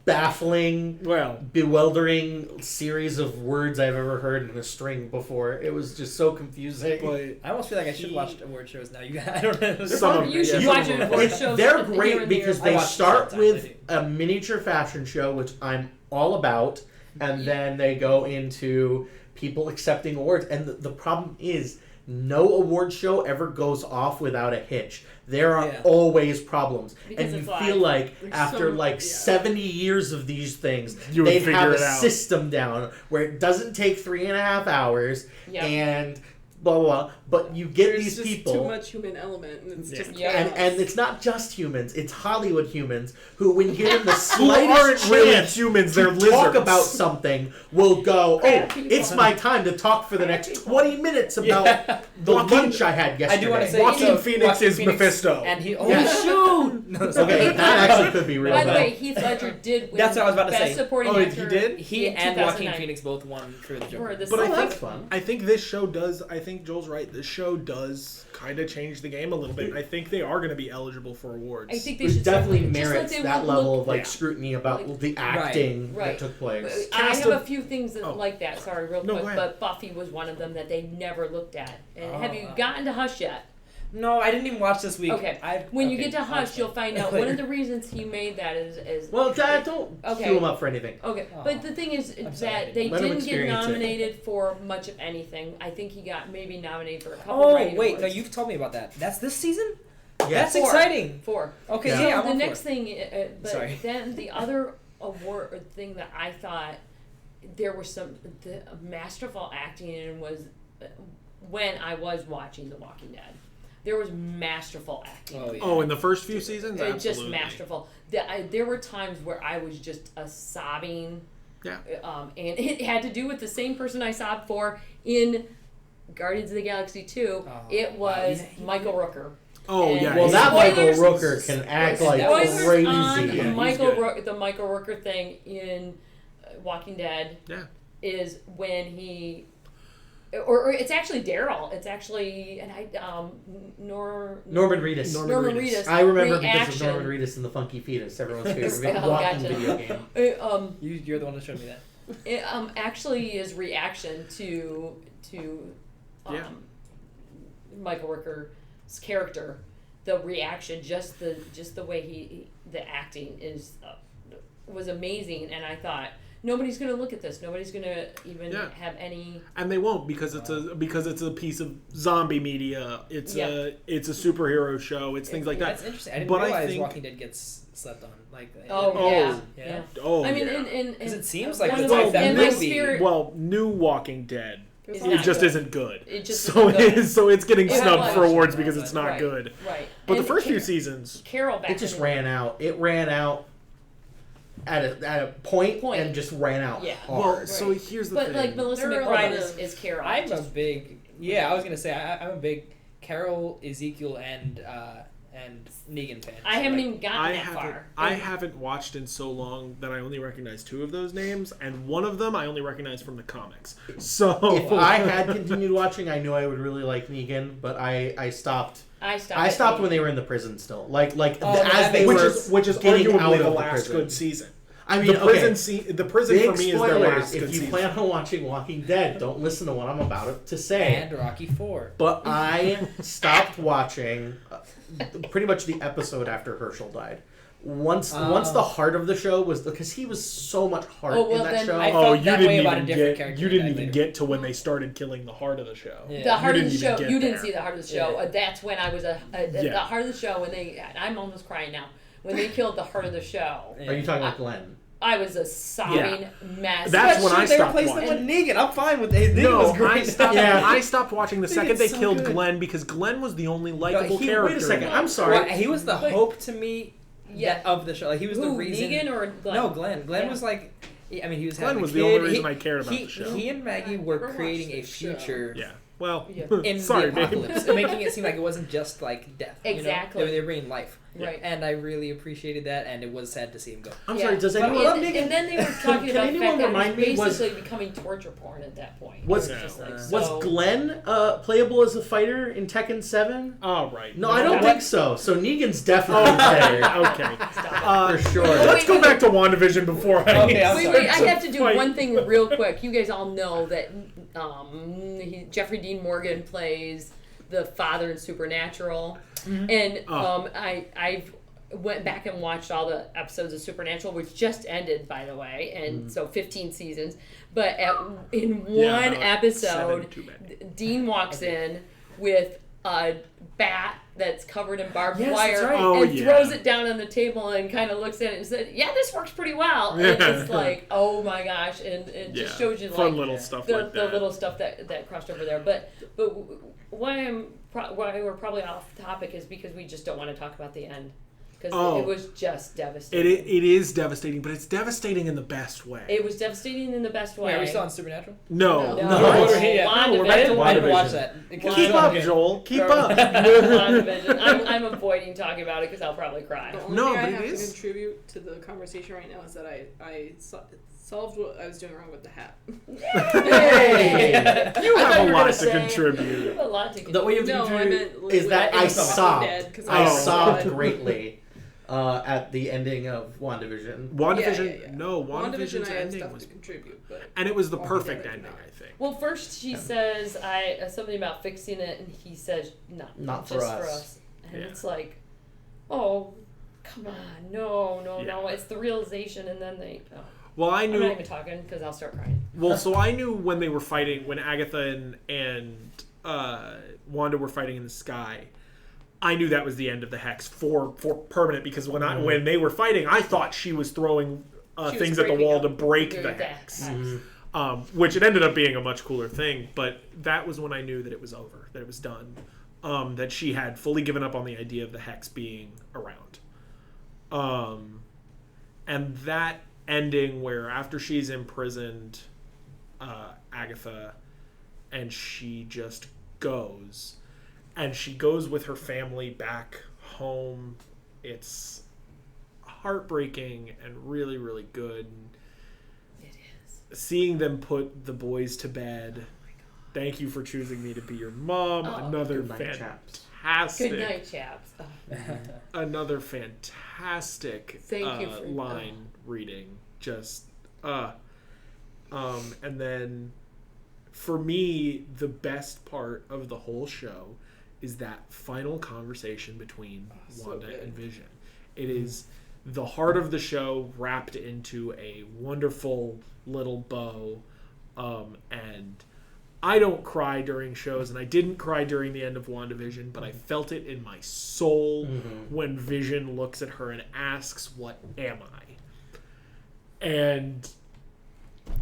baffling, Well, bewildering series of words I've ever heard in a string before. It was just so confusing. but I almost feel like I should watch award shows now. I don't know. Some of them, You should yeah, watch some it of them. award It's- shows. they're here and great there. because I they watch start sometimes, I with do. a miniature fashion show, which I'm all about, and then they go into people accepting awards. And the problem is, no award show ever goes off without a hitch. There are Yeah. always problems, Because and you it's feel live. like There's after some- like yeah. 70 years of these things, You would they'd figure have a it out. system down where it doesn't take 3.5 hours Yep. and blah blah blah. But you get There's these just people. too much human element, and it's Yeah. just Yeah. chaos. And it's not just humans; it's Hollywood humans who, when given the Who slightest aren't really chance humans, to they're talk lizards. about something, will go, "Oh, Crab people. it's my time to talk for the next 20 minutes about Yeah. the Joaquin- lunch I had yesterday." I do want to say Joaquin so, Phoenix Joaquin is Mephisto. and he. Oh Yeah. shoot! No, sorry. Okay, that actually could be real By the bad. way, Heath Ledger did win That's what I was about to Best say. Supporting Oh, he Actor. did? He in and Joaquin 2009. Phoenix both won for the Joker. For the But I Oh, think that's fun. I think this show does. I think think Joel's right. The show does kind of change the game a little bit. And I think they are going to be eligible for awards. I think they It should definitely just like merits they that would level look- of like Yeah. scrutiny about Like- the acting Right. that took place. I Cast have of- a few things that, like that. Sorry, real No, quick. go ahead. But Buffy was one of them that they never looked at. And have you Oh. gotten to Hush yet? No, I didn't even watch this week. Okay. When you okay, get to Hush, honestly. you'll find out one of the reasons he made that is Well, Dad, don't Okay. cue him up for anything. Okay, Oh. but the thing is I'm sorry, that they Let him didn't get experience it. nominated for much of anything. I think he got maybe nominated for a couple. Oh writing wait, no, awards. you've told me about that. That's this season. Yes. That's exciting. 4. Okay, Yeah. So yeah. I'm the on next board. thing, but Sorry. then the other award or thing that I thought there was some the masterful acting in was when I was watching The Walking Dead. There was masterful acting. Oh, yeah. Oh, in the first few seasons? Just Absolutely. masterful. There were times where I was just sobbing. Yeah. And it had to do with the same person I sobbed for in Guardians of the Galaxy 2. Oh, it was wow. Michael Rooker. Oh, And- yeah. Well, that Spoilers- Michael Rooker can act like Spoilers crazy. on Yeah, he's Michael good. the Michael Rooker thing in Walking Dead Yeah. is when he. Or it's actually Daryl. It's actually Norman Reedus. Norman Reedus. I remember because reaction. of Norman Reedus in the Funky Fetus, everyone's favorite Oh, walking gotcha. video game. You're the one that showed me that. It, actually his reaction to Yeah. Michael Rooker's character, the reaction, just the way the acting was amazing, and I thought nobody's gonna look at this. Nobody's gonna even Yeah. have any. And they won't because it's a piece of zombie media. It's Yeah. a superhero show. It's things like that. That's interesting. I didn't But I realize think- Walking Dead gets slept on like that. Oh, Oh, yeah. yeah. Oh, I mean, yeah. and it seems like one it's of like my- that and my movie. spirit. Well, new Walking Dead. It's It not just good. isn't good. It just so isn't good. so it's getting It snubbed was. for awards because it's not Right. good. Right. But the And first few Ca- seasons, Carol back It just in- ran out. It ran out at a point and just ran out Yeah. well, hard. so here's the But thing. like Melissa There are a McBride lot of- is Carol. I'm a Just- big I was gonna say I'm a big Carol, Ezekiel, and Negan fan. I So, haven't like, even gotten I that haven't far. I haven't watched in so long that I only recognize 2 of those names, and one of them I only recognize from the comics. So If I had continued watching, I knew I would really like Negan, but I stopped. I stopped. I at stopped eight. when they were in the prison still. Like Oh, as they which were, is getting arguably out of the the last prison. good season. I mean, the prison okay. the prison Big for me is their spoilers. last good If you season. plan on watching Walking Dead, don't listen to what I'm about to say. and Rocky 4. But I stopped watching pretty much the episode after Herschel died. Once the heart of the show was because he was so much heart Oh, well, in that then show. I Oh, felt you that didn't way about even a different get character you didn't that even later. get to when they started killing the heart of the show. Yeah. The heart of didn't the even show. get You didn't there. see the heart of the show. Yeah. That's when I was the Yeah. heart of the show when they. I'm almost crying now. When they killed the heart of the show, Are you talking about Glenn? I was a sobbing mess. That's But when I shit, they stopped replaced him watching. with Negan. I'm fine with it. Negan No, was great. I stopped. Yeah. I stopped watching the second they so killed good. Glenn because Glenn was the only likable he- character. Wait a second. in it. I'm sorry. Well, he was the But- hope to me Yeah. of the show. Like he was Who, the reason. Negan or Glenn? No, Glenn. Glenn Yeah. was like. I mean, he was Glenn having was a the kid. only reason I cared about he, the show. He and Maggie were Never creating a watched the show. future Yeah. Well, Yeah. in sorry, the babe. apocalypse, making it seem like it wasn't just like death. Exactly. You know? They were bringing life. Right. And I really appreciated that, and it was sad to see him go. I'm Yeah. sorry. Does But anyone? and then they were talking Can about the anyone fact that remind it me, was was- basically becoming torture porn at that point. Was- It just like, No. so, Was Glenn playable as a fighter in Tekken 7? All right. No, I don't What? think so. So Negan's definitely Okay. there. Okay. Stop it. For sure. Well, Let's go back to WandaVision before I. Okay, I'm Wait, sorry. wait, I have to do Fight. one thing real quick. You guys all know that Jeffrey Dean Morgan plays the father in Supernatural. And Oh. I went back and watched all the episodes of Supernatural, which just ended, by the way, and so 15 seasons. But in Yeah, one about episode, 7, too bad. Dean walks in with a bat that's covered in barbed Yes, wire that's right. Oh, and yeah. throws it down on the table and kind of looks at it and said, "Yeah, this works pretty well." And it's like, oh my gosh, and it just shows you fun like little stuff the, like the that. little stuff that crossed over there. But why we're probably off topic is because we just don't want to talk about the end because Oh. it was just devastating. It is devastating, but it's devastating in the best way. It was devastating in the best way. Wait, are we still on Supernatural? No. No. No. We're back to WandaVision. I didn't watch WandaVision. that. Keep up, Okay. Joel. Keep up. WandaVision. I'm avoiding talking about it because I'll probably cry. The only No, thing I but it have is- to contribute to the conversation right now is that I Solved what I was doing wrong with the hat. Hey! You have a were lot gonna to say- You contribute. have a lot to The way you have to No, I contribute meant is that I with sobbed. Dead, 'cause I Oh. sobbed greatly at the ending of WandaVision. WandaVision, no, WandaVision WandaVision's I had ending stuff was, to contribute, but and it was the All perfect together, ending, not. I think. Well, first she says something about fixing it, and he says no, Not for just us. for us. And Yeah. it's like, oh, come on, no, Yeah. it's the realization, and then they. Oh. Well, I I'm knew. not even talking because I'll start crying. Well, so I knew when they were fighting, when Agatha and Wanda were fighting in the sky. I knew that was the end of the hex for permanent, because when they were fighting, I thought she was throwing She was things at the breaking wall up to break Break the the hex. hex. Which it ended up being a much cooler thing, but that was when I knew that it was over, that it was done, that she had fully given up on the idea of the hex being around. And that ending where after she's imprisoned, Agatha, and she just goes, and she goes with her family back home. It's heartbreaking and really, really good. It is. Seeing them put the boys to bed. Thank you for choosing me to be your mom. Oh. Another Good night, chaps. fantastic, Good night, chaps. Oh. another fantastic Thank you for- line reading. Just and then for me, the best part of the whole show is that final conversation between so Wanda good. and Vision. It is the heart of the show wrapped into a wonderful little bow. And I don't cry during shows, and I didn't cry during the end of WandaVision, but I felt it in my soul when Vision looks at her and asks, "What am I?" And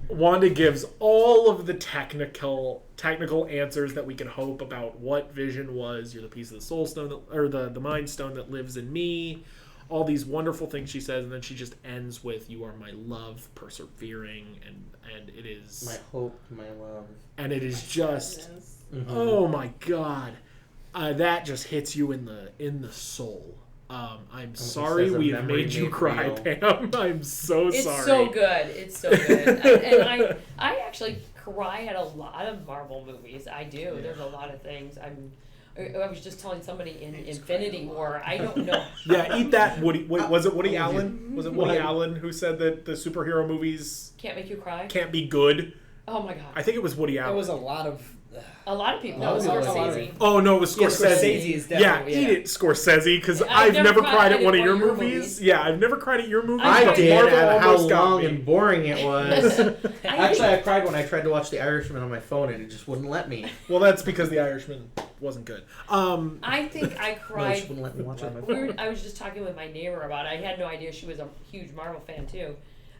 Wanda gives all of the technical answers that we can hope about what Vision was. You're the piece of the soul stone, or the mind stone that lives in me. All these wonderful things she says, and then she just ends with, "You are my love, persevering," and it is My hope, my love. and it is just Sadness. oh my god, that just hits you in the soul. I'm sorry says a we've memory made you made cry, real. Pam. I'm so It's sorry. so good. It's so good. and I actually cry at a lot of Marvel movies. I do. There's a lot of things. I was just telling somebody in Infinity War. I don't know. Yeah, eat that, Woody. Wait, was it Woody Oh, Allen? Was it Woody What? Allen who said that the superhero movies Can't make you cry. can't be good? Oh my god. I think it was Woody It Allen. was a lot of. A lot of people. A No, lot it's of people- Scorsese. Oh no, it was Yeah, Scorsese. Scorsese is Yeah, definitely. eat it, Scorsese, because I've I've never never cried cried at at one of one your of your movies. movies. Yeah, I've never cried at your movies. I I but did, Marvel and how almost got long me. and boring it was. I Actually, I cried when I tried to watch The Irishman on my phone, and it just wouldn't let me. Well, that's because The Irishman wasn't good. I think I No, it cried. just wouldn't let me watch it on my phone. I was just talking with my neighbor about it. I had no idea she was a huge Marvel fan too.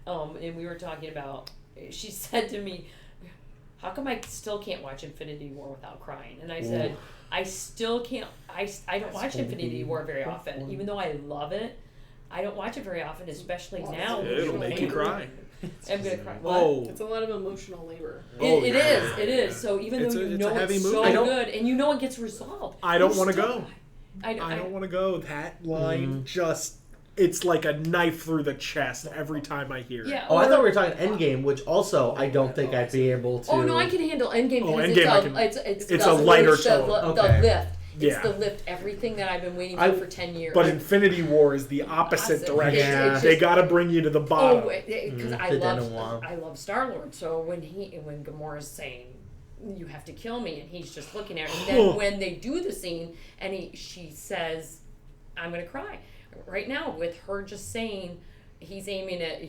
And we were talking about, she said to me, "How come I still can't watch Infinity War without crying?" And I said, I still can't, I don't watch Infinity War very often. Even though I love it, I don't watch it very often, especially now. It'll make you cry. I'm going to cry. What? Oh, It's a lot of emotional labor. Oh, It yeah. is. So even It's though a- you it's a know heavy it's movie. so I don't- good, and you know it gets resolved, I don't you want to still go. cry. I don't want to go. That line just, it's like a knife through the chest every time I hear it. Yeah. Oh, I or- thought we were talking Endgame, which also I don't think I'd be able to. Oh no, I can handle Endgame Oh, because Endgame I can- it's it's the a lighter lift, tone. The Okay. lift. It's Yeah. the lift. Everything that I've been waiting I- for 10 years. But Infinity War is the opposite Opposite. direction. Yeah. They got to bring you to the bottom. Because the I denouement. love Star-Lord. So when Gamora's saying, "You have to kill me," and he's just looking at her, and then when they do the scene and she says, "I'm gonna cry," right now with her just saying. He's aiming at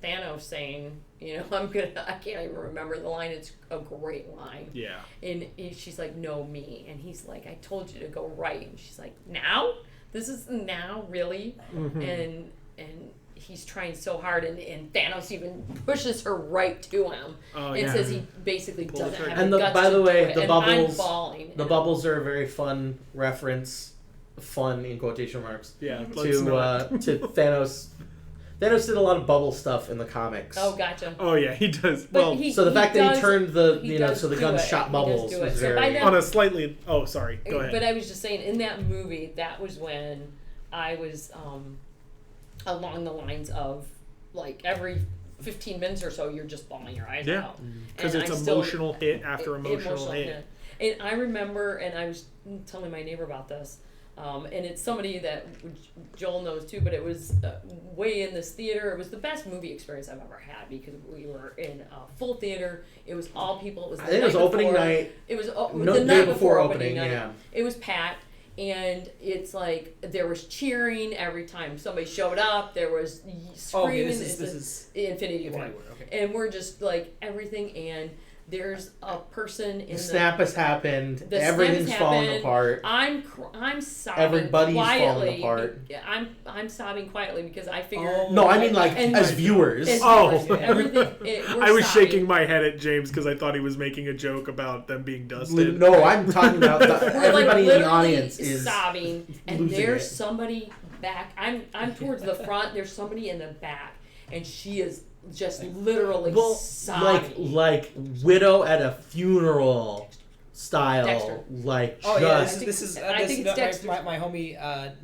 Thanos, saying, I can't even remember the line. It's a great line. Yeah. And she's like, "No, me." And he's like, "I told you to go right." And she's like, "Now? This is now, really?" And he's trying so hard, and Thanos even pushes her right to him, Oh, and yeah. says he basically Pull the doesn't trigger. have And the the- guts by to the way, do it. the And bubbles- I'm bawling. The bubbles are a very fun reference, fun in quotation marks, Yeah. to Thanos. Thanos did a lot of bubble stuff in the comics. Oh, gotcha. Oh yeah, he does. But Well, he- So the fact that does- he turned the he does so the do gun it. shot He does bubbles do was it. So by very. then- on a slightly. Oh, sorry. Go ahead. But I was just saying, in that movie, that was when I was along the lines of like every 15 minutes or so, you're just bawling your eyes Yeah. out. Because And it's I'm still- emotional hit after emotional hit. hit. And I remember, and I was telling my neighbor about this, and it's somebody that Joel knows too, but it was way in this theater. It was the best movie experience I've ever had because we were in a full theater. It was all people. It was the I think it was night opening before. night. It was No, the day night before before opening, night. yeah. It was packed. And it's like there was cheering every time somebody showed up. There was screaming. Okay, this is Infinity War. Infinity War, okay. And we're just like everything. And there's a person in The snap has happened. the snap Everything's has falling happened. apart. I'm sobbing Everybody's falling quietly. apart. I'm sobbing quietly because I figured. Oh. No, I mean like And- as viewers. as Oh. viewers, everything. We're I was sobbing. shaking my head at James because I thought he was making a joke about them being dusted. No, I'm talking about We're everybody like in the literally audience is sobbing, and losing there's it. somebody back. I'm towards the front. There's somebody in the back, and she is just literally sobbing. like widow at a funeral style. Dexter. Like Oh yeah, just this is I think it's Dexter. my homie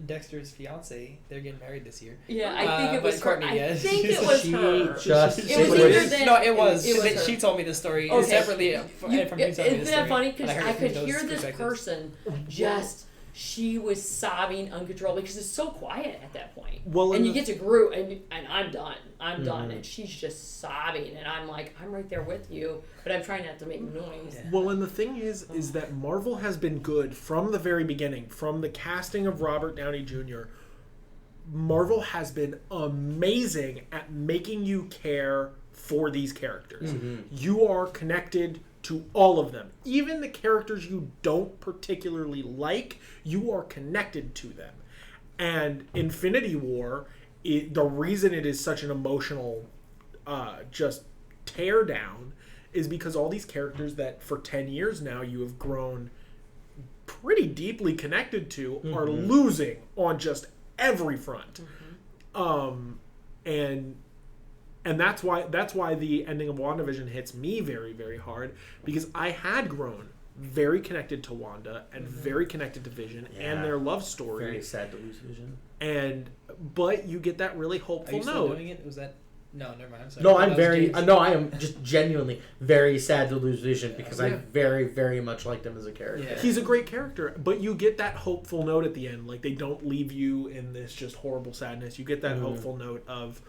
Dexter's fiance. They're getting married this year. Yeah, I think it but was her. Courtney, I yeah. think it was She her. just It was either that. No, it was. It was her. She told me the story Okay. separately. From you told me the Isn't that story, funny? and Because heard I it from could those hear this perspectives. person just. She was sobbing uncontrollably because it's so quiet at that point. Well, and and you the- get to Groot, and I'm done. I'm done. Mhm. And she's just sobbing, and I'm like, I'm right there with you, but I'm trying not to make noise. Yeah. Well, and the thing is that Marvel has been good from the very beginning, from the casting of Robert Downey Jr. Marvel has been amazing at making you care for these characters. Mhm. You are connected to all of them. Even the characters you don't particularly like, you are connected to them. And Infinity War, the reason it is such an emotional just tear down is because all these characters that for 10 years now you have grown pretty deeply connected to are losing on just every front. And that's why the ending of WandaVision hits me very, very hard, because I had grown very connected to Wanda and very connected to Vision and their love story. very sad to lose Vision. But you get that really Are hopeful you still note. doing it? Was that? No, never mind. I'm sorry. No, That I'm was very James. no, I am just genuinely very sad to lose Vision because I Yeah. very, very much liked him as a character. Yeah. He's a great character, but you get that hopeful note at the end. Like, they don't leave you in this just horrible sadness. You get that hopeful note of,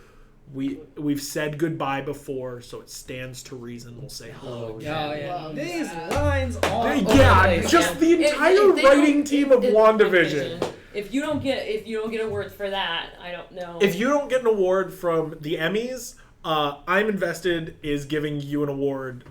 we've said goodbye before, so it stands to reason we'll say hello Oh, again. Oh yeah, Love these that. lines all over the Yeah, place. just the If- entire if they don't- writing team of if- WandaVision. If you don't get a word for that, I don't know. If you don't get an award from the Emmys, I'm invested is giving you an award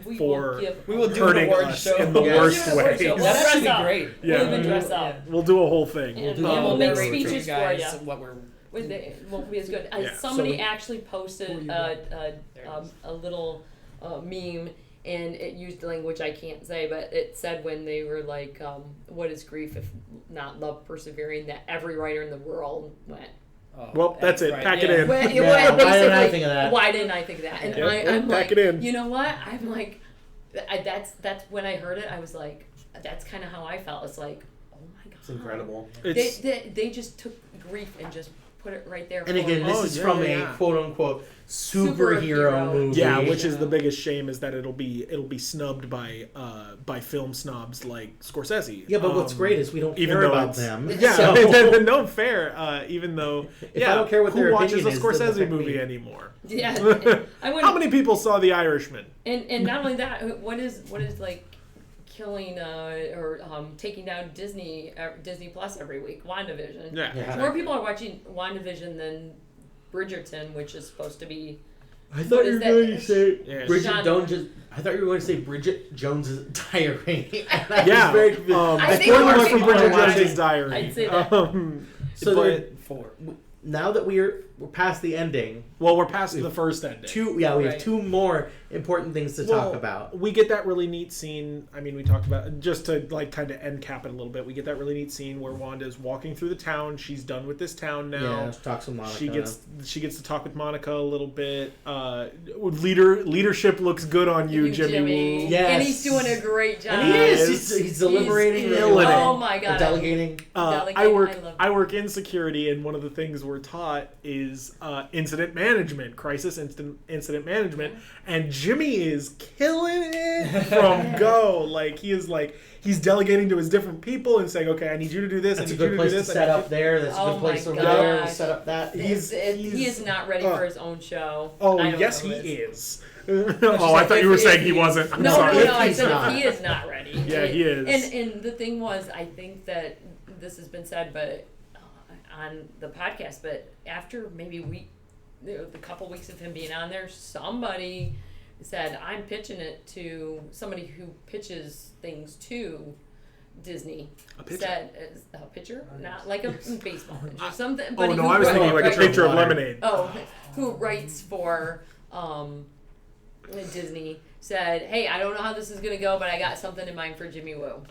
We for will give- We will do an hurting award us show. in the Yeah. worst Yeah, award ways. show. We'll That'd dress actually up. be great. Yeah. We'll even dress up. We'll do a whole thing. And do a we'll whole make thing. speeches you for guys you. what we're. It won't be as good. Yeah. Somebody So- actually Who are posted you There it is. a little meme, and it used language I can't say, but it said when they were like, "What is grief if not love persevering?" That every writer in the world went. Oh, Well, that's it. right, Pack yeah. it in. Went, it Yeah, went why didn't I basically, think of that? Why didn't I think of that? And Yep, I'm pack like, it in. you know what? I'm like, that's when I heard it. I was like, that's kind of how I felt. It's like, oh my god, It's incredible. It's They just took grief and just put it right there. And for again, me. this Oh, is yeah, from yeah. a quote unquote superhero Superhero. movie. yeah, which is Yeah. the biggest shame is that it'll be snubbed by film snobs like Scorsese. Yeah, but what's great is we don't care about it's- them. Yeah, So- no fair. Even though, If I don't care what who their watches a opinion is, it doesn't Scorsese affect movie me. anymore? Yeah, I wouldn't. How many people saw The Irishman? And not only that, what is like killing or taking down Disney Plus every week? WandaVision. Yeah, Yeah. More people are watching WandaVision than Bridgerton, which is supposed to be. I thought you were What is that? going to say Yeah. Bridget Genre. Jones. I thought you were going to say Bridget Jones's diary. And I Yeah. was very confused. I think Spoilers more for people Bridget are watching. Jones's Diary. I'd say that. So there- But 4. now that we're past the ending, Well, we're past the first ending. we have Right. 2 more important things to Well, talk about. We get that really neat scene. I mean, we talked about, just to like kind of end cap it a little bit. We get that really neat scene where Wanda's walking through the town. She's done with this town now. Yeah, let's talk some Monica. She gets to talk with Monica a little bit. Leadership looks good on you, Jimmy Woo. Yes. And he's doing a great job. And he is. Yes. He's deliberating. He's- and oh my god. Delegating. I Delegate, work I love I work in security, and one of the things we're taught is is incident management, crisis incident management, and Jimmy is killing it from go. Like he's delegating to his different people and saying, "Okay, I need you to do this. That's I a need you good to place do to this." set up there. That's a good place over there. We'll set up that. He is not ready for his own show. Oh, I don't yes, know he this. is. Oh, I thought you were saying he wasn't. I'm No, sorry. no, I said he is not ready. Yeah, he is. And the thing was, I think that this has been said, but on the podcast, but after maybe the couple weeks of him being on there, somebody said, I'm pitching it to somebody who pitches things to Disney. A pitcher? Said, a pitcher? Not like a baseball pitcher. Something. Oh, no, I was thinking like a pitcher of lemonade. Oh, who writes for Disney, said, hey, I don't know how this is going to go, but I got something in mind for Jimmy Woo.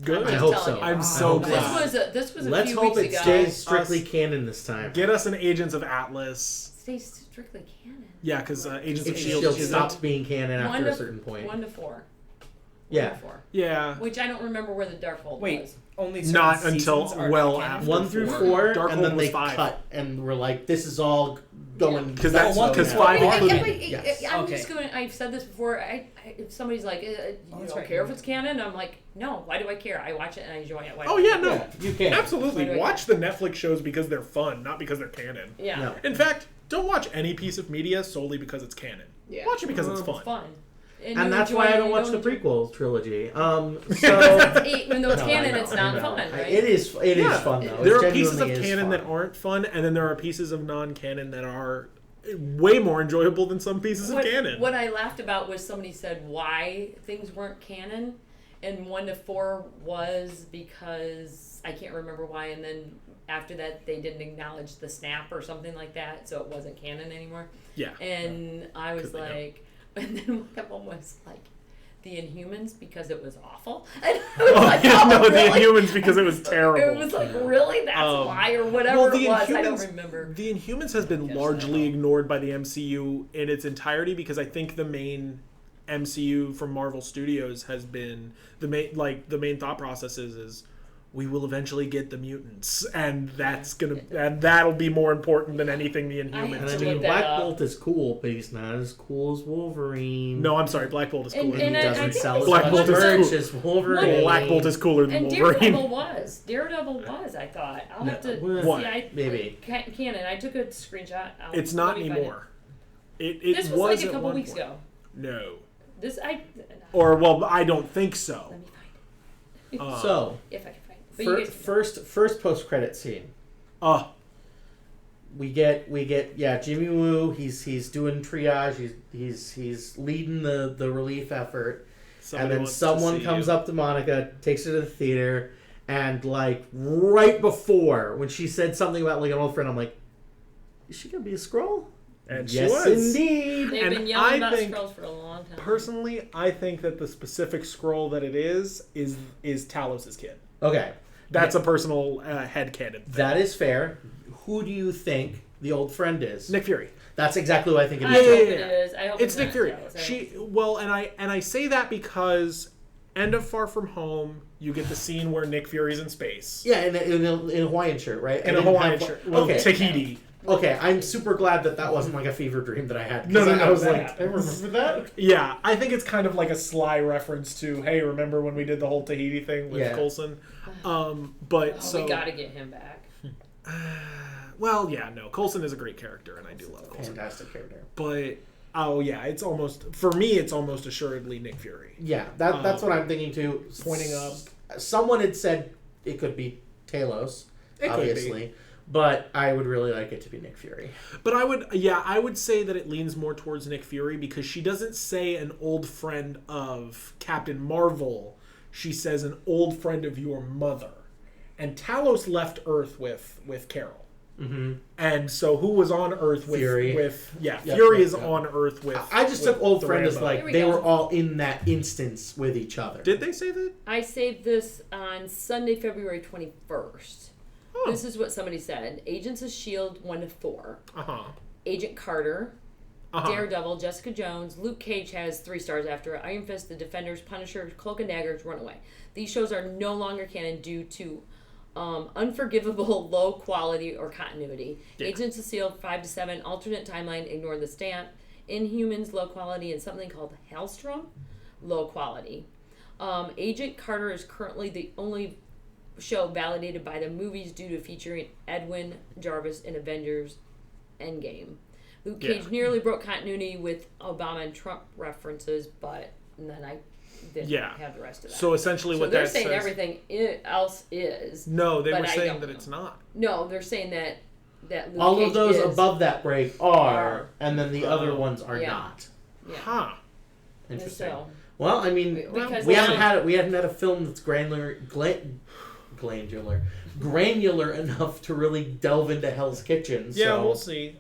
Good. I hope so. I'm so glad. This was a Let's few hope weeks it ago. stays strictly canon this time. Get us an Agents of Atlas. Stays strictly canon. Yeah, because Agents of Shield S.H.I.E.L.D. stops being canon after a certain point. 1 to 4. Yeah. 1 to 4. Yeah. Which I don't remember where the Darkhold was. Only not certain until seasons are well canon? after 1 through 4, Darkhold and then was they 5. cut, and we're like, this is all going. Because that's that's because now. 5 included. included. I'm Okay. just going. I've said this before. If somebody's like, you don't care if it's canon, I'm like, no. Why do I care? I watch it and I enjoy it. Why Oh do I yeah, care? no, Yeah, you can. absolutely. Why do I Watch the Netflix shows because they're fun, not because they're canon. Yeah. No. In fact, don't watch any piece of media solely because it's canon. Yeah. Watch it because it's It's fun. fun. And you that's enjoy why I it, don't you watch the enjoy- prequel trilogy. So Even though it's No, canon, I know, it's not I know. fun, right? It is. It is Yeah. fun though. There It are pieces of genuinely is canon fun. that aren't fun, and then there are pieces of non-canon that are way more enjoyable than some pieces of canon. What I laughed about was somebody said why things weren't canon, and 1 to 4 was because I can't remember why, and then after that they didn't acknowledge the snap or something like that, so it wasn't canon anymore. Yeah. And I 'Cause was they don't. like, and then one of them was like, the Inhumans because it was awful. And I was Oh, like, yeah, no, really? the Inhumans because it was terrible. It was like, really? That's why, or whatever well, it was. I don't remember. The Inhumans has been largely ignored by the MCU in its entirety because I think the main MCU from Marvel Studios has been the main thought process is we will eventually get the mutants, and that'll be more important than anything the And Inhumans. I to mean, look that Black up. Bolt is cool, but he's not as cool as Wolverine. No, I'm sorry, Black Bolt is And- cooler. and he I doesn't think sell as Black much Bolt is merch cool. as Wolverine. Black Bolt is cooler than And Wolverine. Daredevil was, I thought. I'll have to No, see. what? Maybe. Canon. I took a screenshot. It's not let me find anymore. It This was like a at couple one weeks point. ago. No. Or Well, I don't think so. let me find it. So, If I can find it. But you first post credit scene. We get Jimmy Woo. He's doing triage. He's leading the relief effort. Somebody and then wants to someone see comes you. up to Monica, takes her to the theater, and like right before when she said something about like an old friend, I'm like, is she gonna be a Skrull? And yes, she was. indeed. They've and been yelling I about think- Skrulls for a long time. Personally, I think that the specific scroll that it is Talos' kid. Okay, That's a personal headcanon thing. that is fair. Who do you think the old friend is? Nick Fury. That's exactly what I think it I is. hope yeah, it yeah. is. I hope It's Nick not Fury. Talos. And I say that because end of Far From Home, you get the scene where Nick Fury's in space. Yeah, in a Hawaiian shirt, right? In I a didn't Hawaiian have- shirt. Well, Okay, Tahiti. okay. I'm super glad that wasn't like a fever dream that I had. 'cause No, I was that like, I happens. remember that. Yeah, I think it's kind of like a sly reference to, hey, remember when we did the whole Tahiti thing with Yeah. Coulson? Oh, we gotta get him back. Well, yeah, no, Coulson is a great character, and I do love Coulson. Fantastic character. But it's almost for me. It's almost assuredly Nick Fury. Yeah, that's what I'm thinking too. Pointing up. Someone had said it could be Talos, It could be. obviously, but I would really like it to be Nick Fury. But I would say that it leans more towards Nick Fury because she doesn't say an old friend of Captain Marvel. She says an old friend of your mother. And Talos left Earth with Carol. Mm-hmm. And so who was on Earth with Fury. Yep, Fury is on Earth with. I just with took old the friend as Rambo. like Here we they go. were all in that instance with each other. Did they say that? I saved this on Sunday, February 21st. Oh. This is what somebody said. Agents of S.H.I.E.L.D. 1 to 4. Uh-huh. Agent Carter, Uh-huh. Daredevil, Jessica Jones, Luke Cage has 3 stars after it. Iron Fist, The Defenders, Punisher, Cloak and Dagger, Runaway. These shows are no longer canon due to Unforgivable low quality or continuity. Yeah. Agents of S.H.I.E.L.D. 5 to 7, alternate timeline, ignore the stamp. Inhumans, low quality, and something called Hellstrom, low quality. Agent Carter is currently the only show validated by the movies due to featuring Edwin Jarvis in Avengers Endgame. Luke Cage nearly broke continuity with Obama and Trump references, but then I didn't have the rest of that. So essentially what they're that saying says... everything else is. No, they were but I saying don't that know. it's not. No, they're saying that Luke All Cage of those is, above that break are, and then the other ones are Yeah. not. Yeah. Huh. Interesting. So, Well, I mean, because we haven't had a film that's granular enough to really delve into Hell's Kitchen. Yeah, so. we'll see.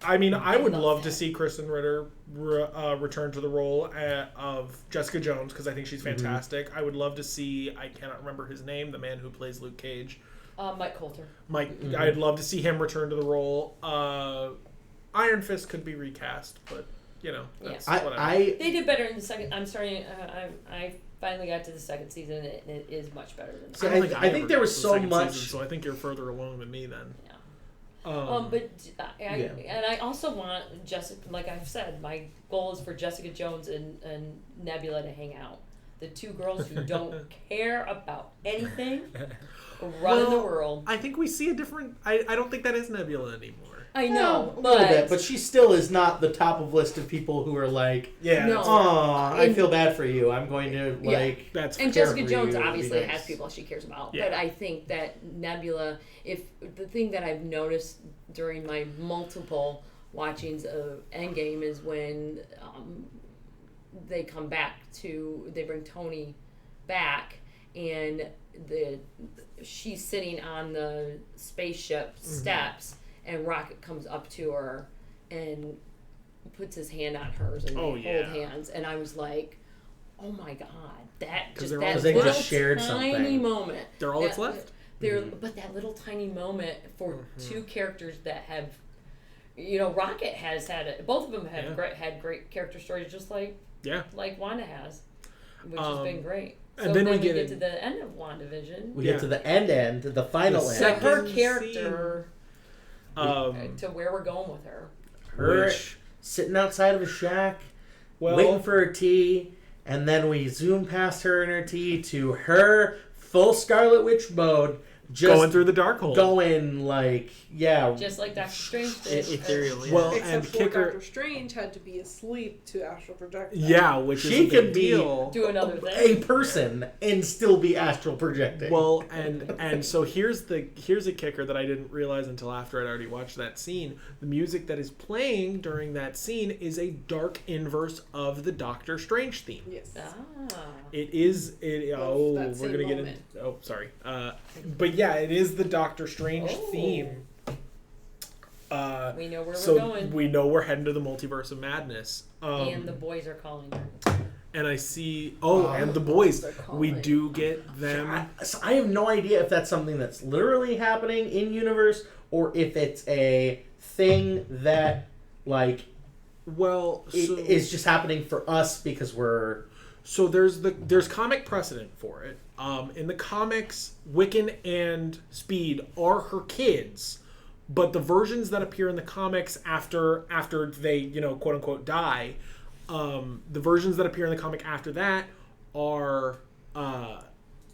I mean, I would love love to that. see Kristen Ritter return to the role of Jessica Jones because I think she's fantastic. I would love to see, I cannot remember his name, the man who plays Luke Cage. Mike Coulter. I'd love to see him return to the role. Iron Fist could be recast, but, you know, that's whatever. They did better in the second. I'm starting. I finally got to the second season, and it is much better than. So The I think there was so much. Season, so I think you're further along than me then. Yeah. Um, And I also want Jessica. Like I've said, my goal is for Jessica Jones and Nebula to hang out. The two girls who don't care about anything, run the world. I think we see a different. I don't think that is Nebula anymore. I know, a little bit, but she still is not the top of list of people who are like, Yeah. No. "Aw, I feel bad for you. I'm going to like." That's And care Jessica for Jones you, obviously be nice. has people she cares about. Yeah. But I think that Nebula, if the thing that I've noticed during my multiple watchings of Endgame is when they come back they bring Tony back and she's sitting on the spaceship steps and Rocket comes up to her and puts his hand on hers and they hold hands, and I was like, oh my god, that Because they little just shared tiny something. moment. They're all that's left. But that little tiny moment for two characters that have, Rocket has had both of them have had great character stories, just like Wanda has, which has been great. So and then we get get to the end of WandaVision. We get to the end, the final The end. So her Second character, scene. to where we're going with her. Her sitting outside of a shack, Well, waiting for her tea, and then we zoom past her and her tea to her full Scarlet Witch mode, just going through the dark hole. going like, Just like Doctor Strange did. Ethereally. Well, Except and for Kicker. Doctor Strange had to be asleep to astral project. Yeah, which is She a could big be deal. Do another a thing. person and still be astral projecting. Well, and so here's a kicker that I didn't realize until after I'd already watched that scene. The music that is playing during that scene is a dark inverse of the Doctor Strange theme. Yes. It is. Well, that We're same gonna get moment. into. Oh, sorry. But yeah, it is the Doctor Strange theme. We know where So we're going. we know we're heading to the multiverse of madness. And the boys are calling her. And I see. And the boys. They're We calling. do get them. So I have no idea if that's something that's literally happening in universe or if it's a thing that like Well, so, is just happening for us because we're. So there's comic precedent for it. In the comics, Wiccan and Speed are her kids, but the versions that appear in the comics after they quote unquote die, the versions that appear in the comic after that are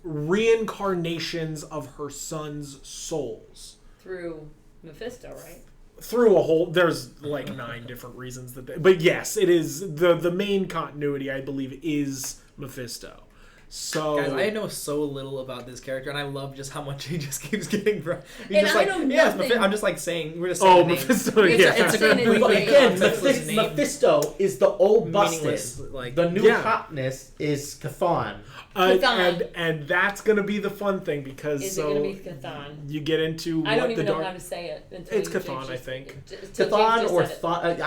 reincarnations of her son's souls. Through Mephisto, right? Through a whole, there's like 9 different reasons but yes, it is the main continuity, I believe, is Mephisto. So Guys, I know so little about this character, and I love just how much he just keeps getting. He's And just I like, know yeah, it's nothing. I'm just like saying, we're just saying. the names. Mephisto, It's yeah. It's a saying completely But again, nonsenseless name. Mephisto is the old Meaningless, busted. like- The new Yeah. hotness is Chthon. Chthon. And that's gonna be the fun thing because Is so it going to be Chthon? you get into I don't what even the know dark. how to say it. Until It's you Chthon, James I just- think. till Chthon James just or said it. Thon.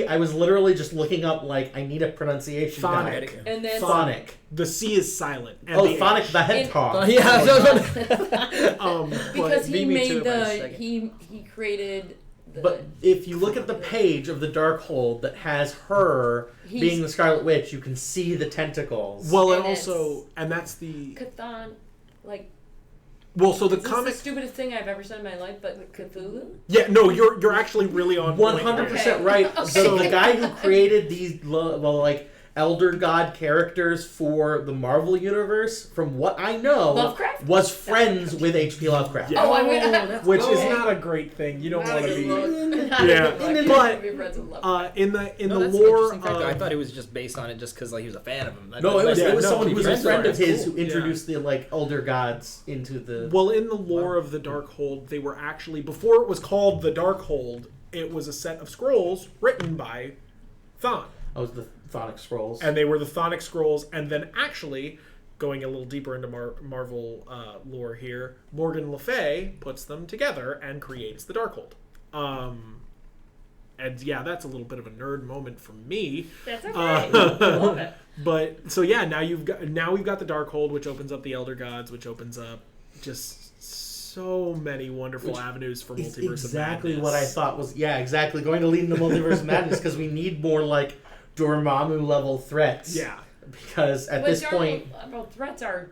I was literally just looking up like I need a pronunciation guide. Phonic. And then Phonic. The C is silent. And Oh, the phonic H. the hedgehog. Yeah, But because he beat me to made it by a the second. he created the But if you look at the page of the Darkhold that has her He's- being the Scarlet Witch, you can see the tentacles. well, and And also, and that's the Chthon, like Well, so the This is comic. the stupidest thing I've ever said in my life, but Cthulhu? Yeah, no, you're actually really on point. 100% Okay. right. Okay. So the guy who created these elder god characters for the Marvel universe, from what I know, Lovecraft? was friends with H.P. Lovecraft. Yeah. Oh, I'm gonna. Which is Okay. not a great thing. You don't Not want a to good be. look. Yeah, but Be friends with Lovecraft. in the No, that's lore, an interesting fact, though. I of- thought it was just based on it just because like he was a fan of him. No, it was Yeah, no, someone who was a friends friend are- of his cool. who introduced the elder gods into the. well, in the lore of the Darkhold, they were actually before it was called the Darkhold. It was a set of scrolls written by Thon. Oh, it was the Chthonic Scrolls. And they were the Chthonic Scrolls, and then actually, going a little deeper into Marvel lore here, Morgan Le Fay puts them together and creates the Darkhold. And yeah, that's a little bit of a nerd moment from me. That's okay. I love it. But so yeah, now we've got the Darkhold, which opens up the Elder Gods, which opens up just so many wonderful avenues for It's multiverse. exactly of madness. what I thought was exactly going to lead into multiverse of madness, because we need more like Dormammu level threats. Yeah. Because at this point, threats are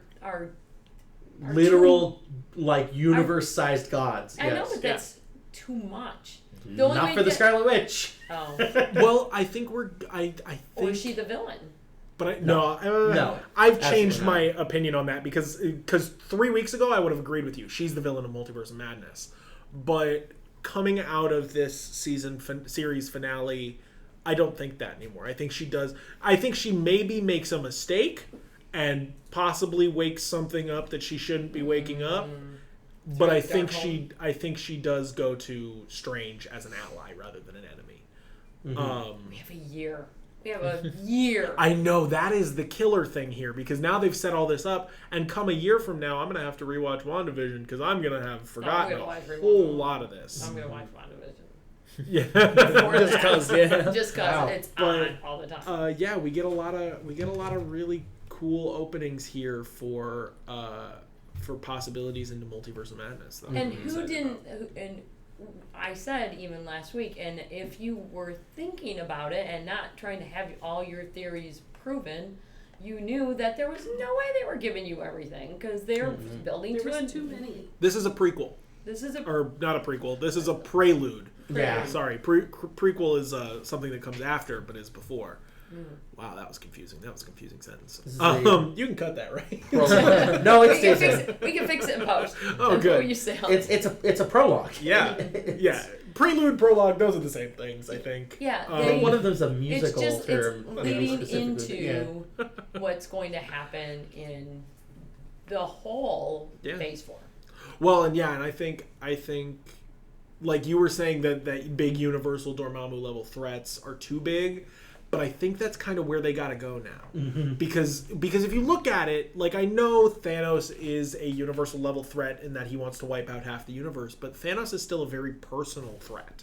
literal like universe sized gods. I know, yes. but that's too much. The only Not way for the to- Scarlet Witch. Oh, Well, I think I think. or is she the villain? But No. I've changed Absolutely my opinion on that because 3 weeks ago I would have agreed with you. She's the villain of Multiverse of Madness. But coming out of this series finale, I don't think that anymore. I think she does. I think she maybe makes a mistake and possibly wakes something up that she shouldn't be waking up. But I think she does go to Strange as an ally rather than an enemy. Mm-hmm. We have a year. We have a year. I know that is the killer thing here because now they've set all this up, and come a year from now, I'm gonna have to rewatch WandaVision because I'm gonna have forgotten gonna a watch whole Rewind. lot of this. I'm gonna watch WandaVision. Yeah, Just because, yeah. Just cause Wow. it's But, on all the time. yeah, we get a lot of really cool openings here for possibilities into Multiverse of Madness. Though. And I'm who excited didn't? about. And I said even last week, and if you were thinking about it and not trying to have all your theories proven, you knew that there was no way they were giving you everything because they're building There to was it. too many. This is a prequel, This is a or not a prequel. This is a prelude. Yeah. Sorry, prequel is something that comes after, but is before. Wow, that was confusing. That was a confusing sentence. This is a- You can cut that, right? No, it we can stays fix in. it. We can fix it in post. Oh, That's good. what you say. It's a prologue. Yeah, yeah. Prelude, prologue, those are the same things, I think. Yeah, But one of them's a it's musical just term. it's leading specifically. into what's going to happen in the whole Yeah. phase 4. Well, and I think, like you were saying that big universal Dormammu level threats are too big, but I think that's kind of where they got to go now. Mm-hmm. Because if you look at it, like I know Thanos is a universal level threat in that he wants to wipe out half the universe, but Thanos is still a very personal threat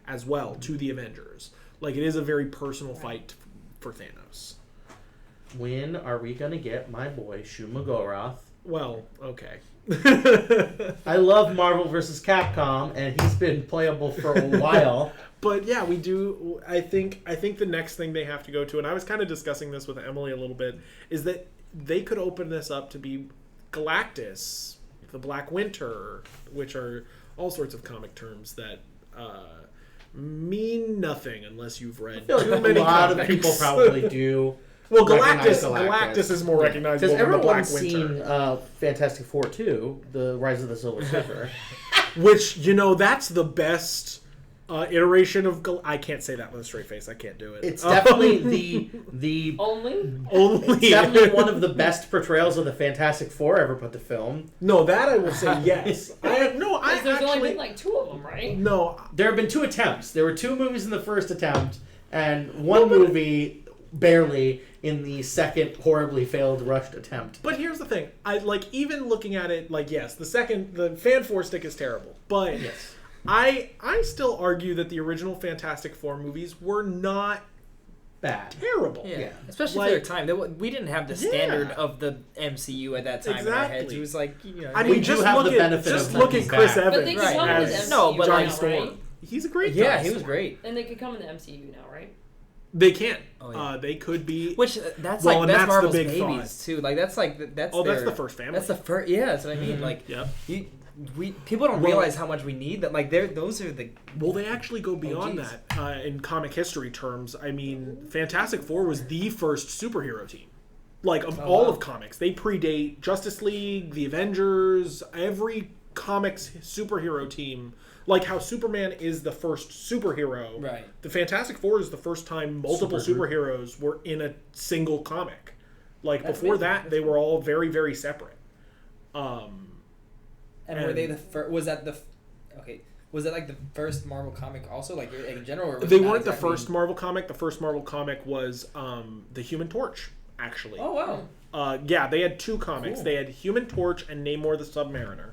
as well to the Avengers. Like it is a very personal fight for Thanos. When are we gonna get my boy Shumagorath? Well, okay. I love Marvel vs. Capcom, and he's been playable for a while. But yeah, we do. I think the next thing they have to go to, and I was kind of discussing this with Emily a little bit, is that they could open this up to be Galactus, the Black Winter, which are all sorts of comic terms that mean nothing unless you've read I feel like too a many lot comics. of people probably do. Well, recognize Galactus is more recognizable Because than the Black everyone's Winter. seen Fantastic Four 2, The Rise of the Silver Surfer. Which, that's the best iteration of I can't say that with a straight face. I can't do it. It's definitely the Only? it's definitely one of the best portrayals of the Fantastic Four ever put to film. No, that I will say yes. I Because there's only actually been like 2 of them, right? no. There have been 2 attempts. There were 2 movies in the first attempt, and 1 movie barely in the second horribly failed rushed attempt. But here's the thing. I like even looking at it like yes, the Fan Four stick is terrible, but Yes. I still argue that the original Fantastic Four movies were not Bad. terrible. Yeah. Yeah. Especially Like- for their time. We didn't have the Yeah. standard of the MCU at that time in our heads. Exactly. It was like, I We mean, do just have look the at benefit just of look looking at Chris back. Evans But they can come as with MCU No, but Johnny now, Storm. right? He's a great yeah, Johnny he was Storm. great. And they could come in the MCU now, right? They can. Oh, yeah. They could be. Which that's Well, like and that's that's the Marvel's big babies thought. too. Like that's like that's. Oh, that's their- the first family. That's the first. Yeah, that's what I mean. Like, Yep. people don't Well- realize how much we need that. Like, those are the. Well, they actually go beyond geez. that in comic history terms. I mean, Fantastic Four was the first superhero team. Like, of all of comics. They predate Justice League, the Avengers, every comics superhero team. Like how Superman is the first superhero. Right. The Fantastic Four is the first time multiple superheroes were in a single comic. Like, That's before amazing. that, they were all very, very separate. And were they the first? Was that the? Okay. Was that like the first Marvel comic also, like in general? Or was They it not weren't the exactly- first Marvel comic. The first Marvel comic was the Human Torch, actually. Oh wow. Yeah, they had two comics. Cool. They had Human Torch and Namor the Submariner.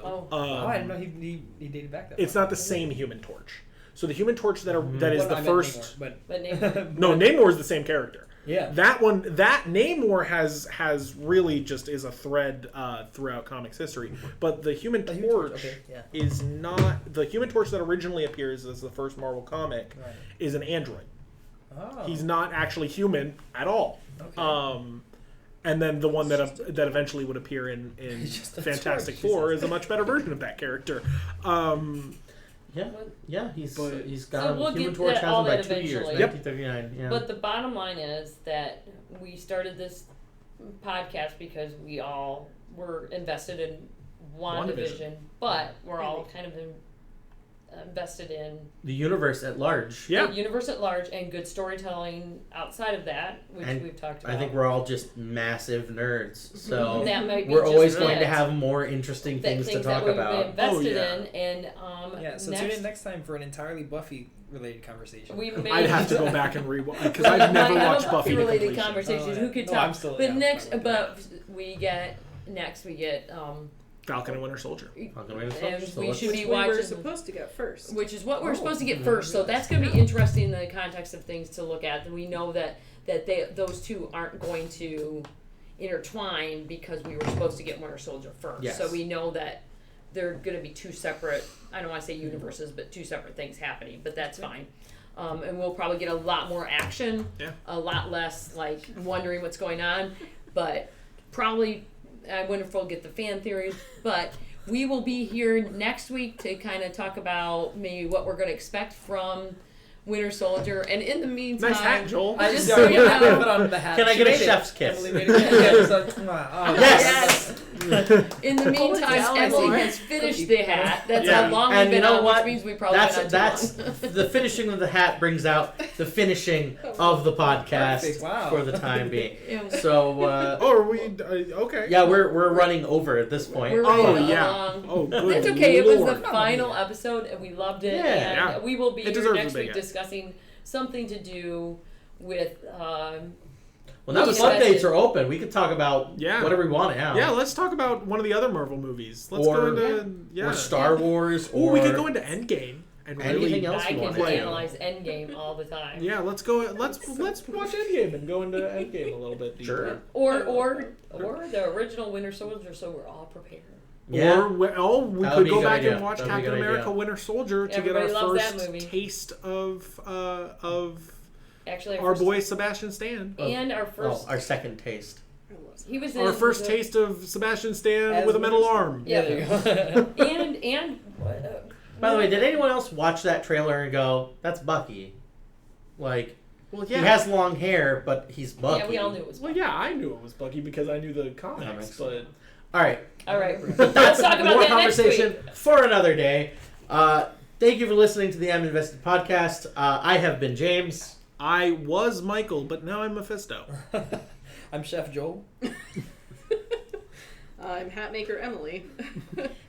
Oh. Oh, I didn't know he dated back that. It's far. not the same Human Torch. So the Human Torch that is Well, the I meant first. Namor, But name No, Namor is the same character. yeah. That Namor has really just is a thread throughout comics history. But the Human The Torch Human Torch, okay, yeah. is not the Human Torch that originally appears as the first Marvel comic Right. is an android. Oh. He's not actually human at all. Okay. And then the one that eventually would appear in He's just a Fantastic torch, he Four says. is a much better version of that character. Yeah, he's So gone. we'll Human get Torch that- has all him by that 2 years, eventually. Yep. 1939. Yeah. But the bottom line is that we started this podcast because we all were invested in WandaVision, but we're all kind of invested in the universe at large. Yeah. the universe at large and good storytelling outside of that, which And we've talked about. I think we're all just massive nerds, so That might be we're always just going to it. have more interesting things to talk that we've about. invested yeah. in, and Yeah. So tune in next time for an entirely Buffy related conversation. we may I'd have to go back and rewatch because I've never watched Buffy to related completion. conversations. Oh, Who could no, talk? I'm still- but yeah, next, I'm but we get Falcon and Winter Soldier. Falcon Winter and Soldier, so we let's- should Which be we were watching. supposed to get first. Which is what we're supposed to get first, so that's going to be interesting in the context of things to look at. We know that those two aren't going to intertwine because we were supposed to get Winter Soldier first. Yes. So we know that they're going to be two separate, I don't want to say universes, but two separate things happening, but that's fine. And we'll probably get a lot more action, a lot less like wondering what's going on, but probably I wonder if we'll get the fan theories, but we will be here next week to kind of talk about maybe what we're going to expect from Winter Soldier. And in the meantime, Nice hat, Joel. I just just so you know, put on the hat. Can I She get a made it. chef's kiss? Emily made it. Yeah, so, oh, Yes! in the meantime, down, Emily Lord. has finished the hat. That's Yeah. how long And we've you been know on, what? which means we probably That's been on too long. the finishing of the hat brings out the finishing of the podcast Perfect, wow. for the time being. Ew. So Oh, are we okay? yeah, we're running over at this point. We're Oh running yeah. along. Oh, good. That's okay. It was Lord. the final episode, and we loved it. Yeah. And we will be It here deserves next a big week hat. discussing something to do with. Well, now the Yeah. floodgates are open. We could talk about Yeah. whatever we want now. Yeah, let's talk about one of the other Marvel movies. Let's Or- go into Or Star Wars. Oh, Or we could go into Endgame and anything really. else I you can want. Like- analyze Endgame all the time. Yeah, let's go. Let's watch Endgame and go into Endgame a little bit deeper. Sure. Or the original Winter Soldier, so we're all prepared. Yeah. Or we That could would be a go good back idea. and watch That would be a Captain good America: idea. Winter Soldier to Everybody get our loves that first movie. taste of Actually, our boy Sebastian Stan. and our first. Oh, our second taste. He was Our in first the- taste of Sebastian Stan As with a metal Winter arm. Yeah. There you go. and By the way, did anyone else watch that trailer and go, "That's Bucky"? Like, Well, he has long hair, but he's Bucky. yeah, we all knew it was. Well, yeah, I knew it was Bucky because I knew the comics, Comics. but All right, All right, but let's talk about more that next conversation week. for another day. Thank you for listening to the I'm Invested podcast. I have been James. I was Michael, but now I'm Mephisto. I'm Chef Joel. I'm Hatmaker Emily.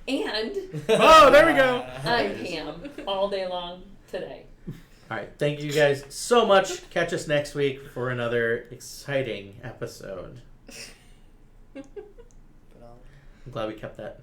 And Oh, there we go. I'm Pam all day long today. All right, thank you guys so much. Catch us next week for another exciting episode. I'm glad we kept that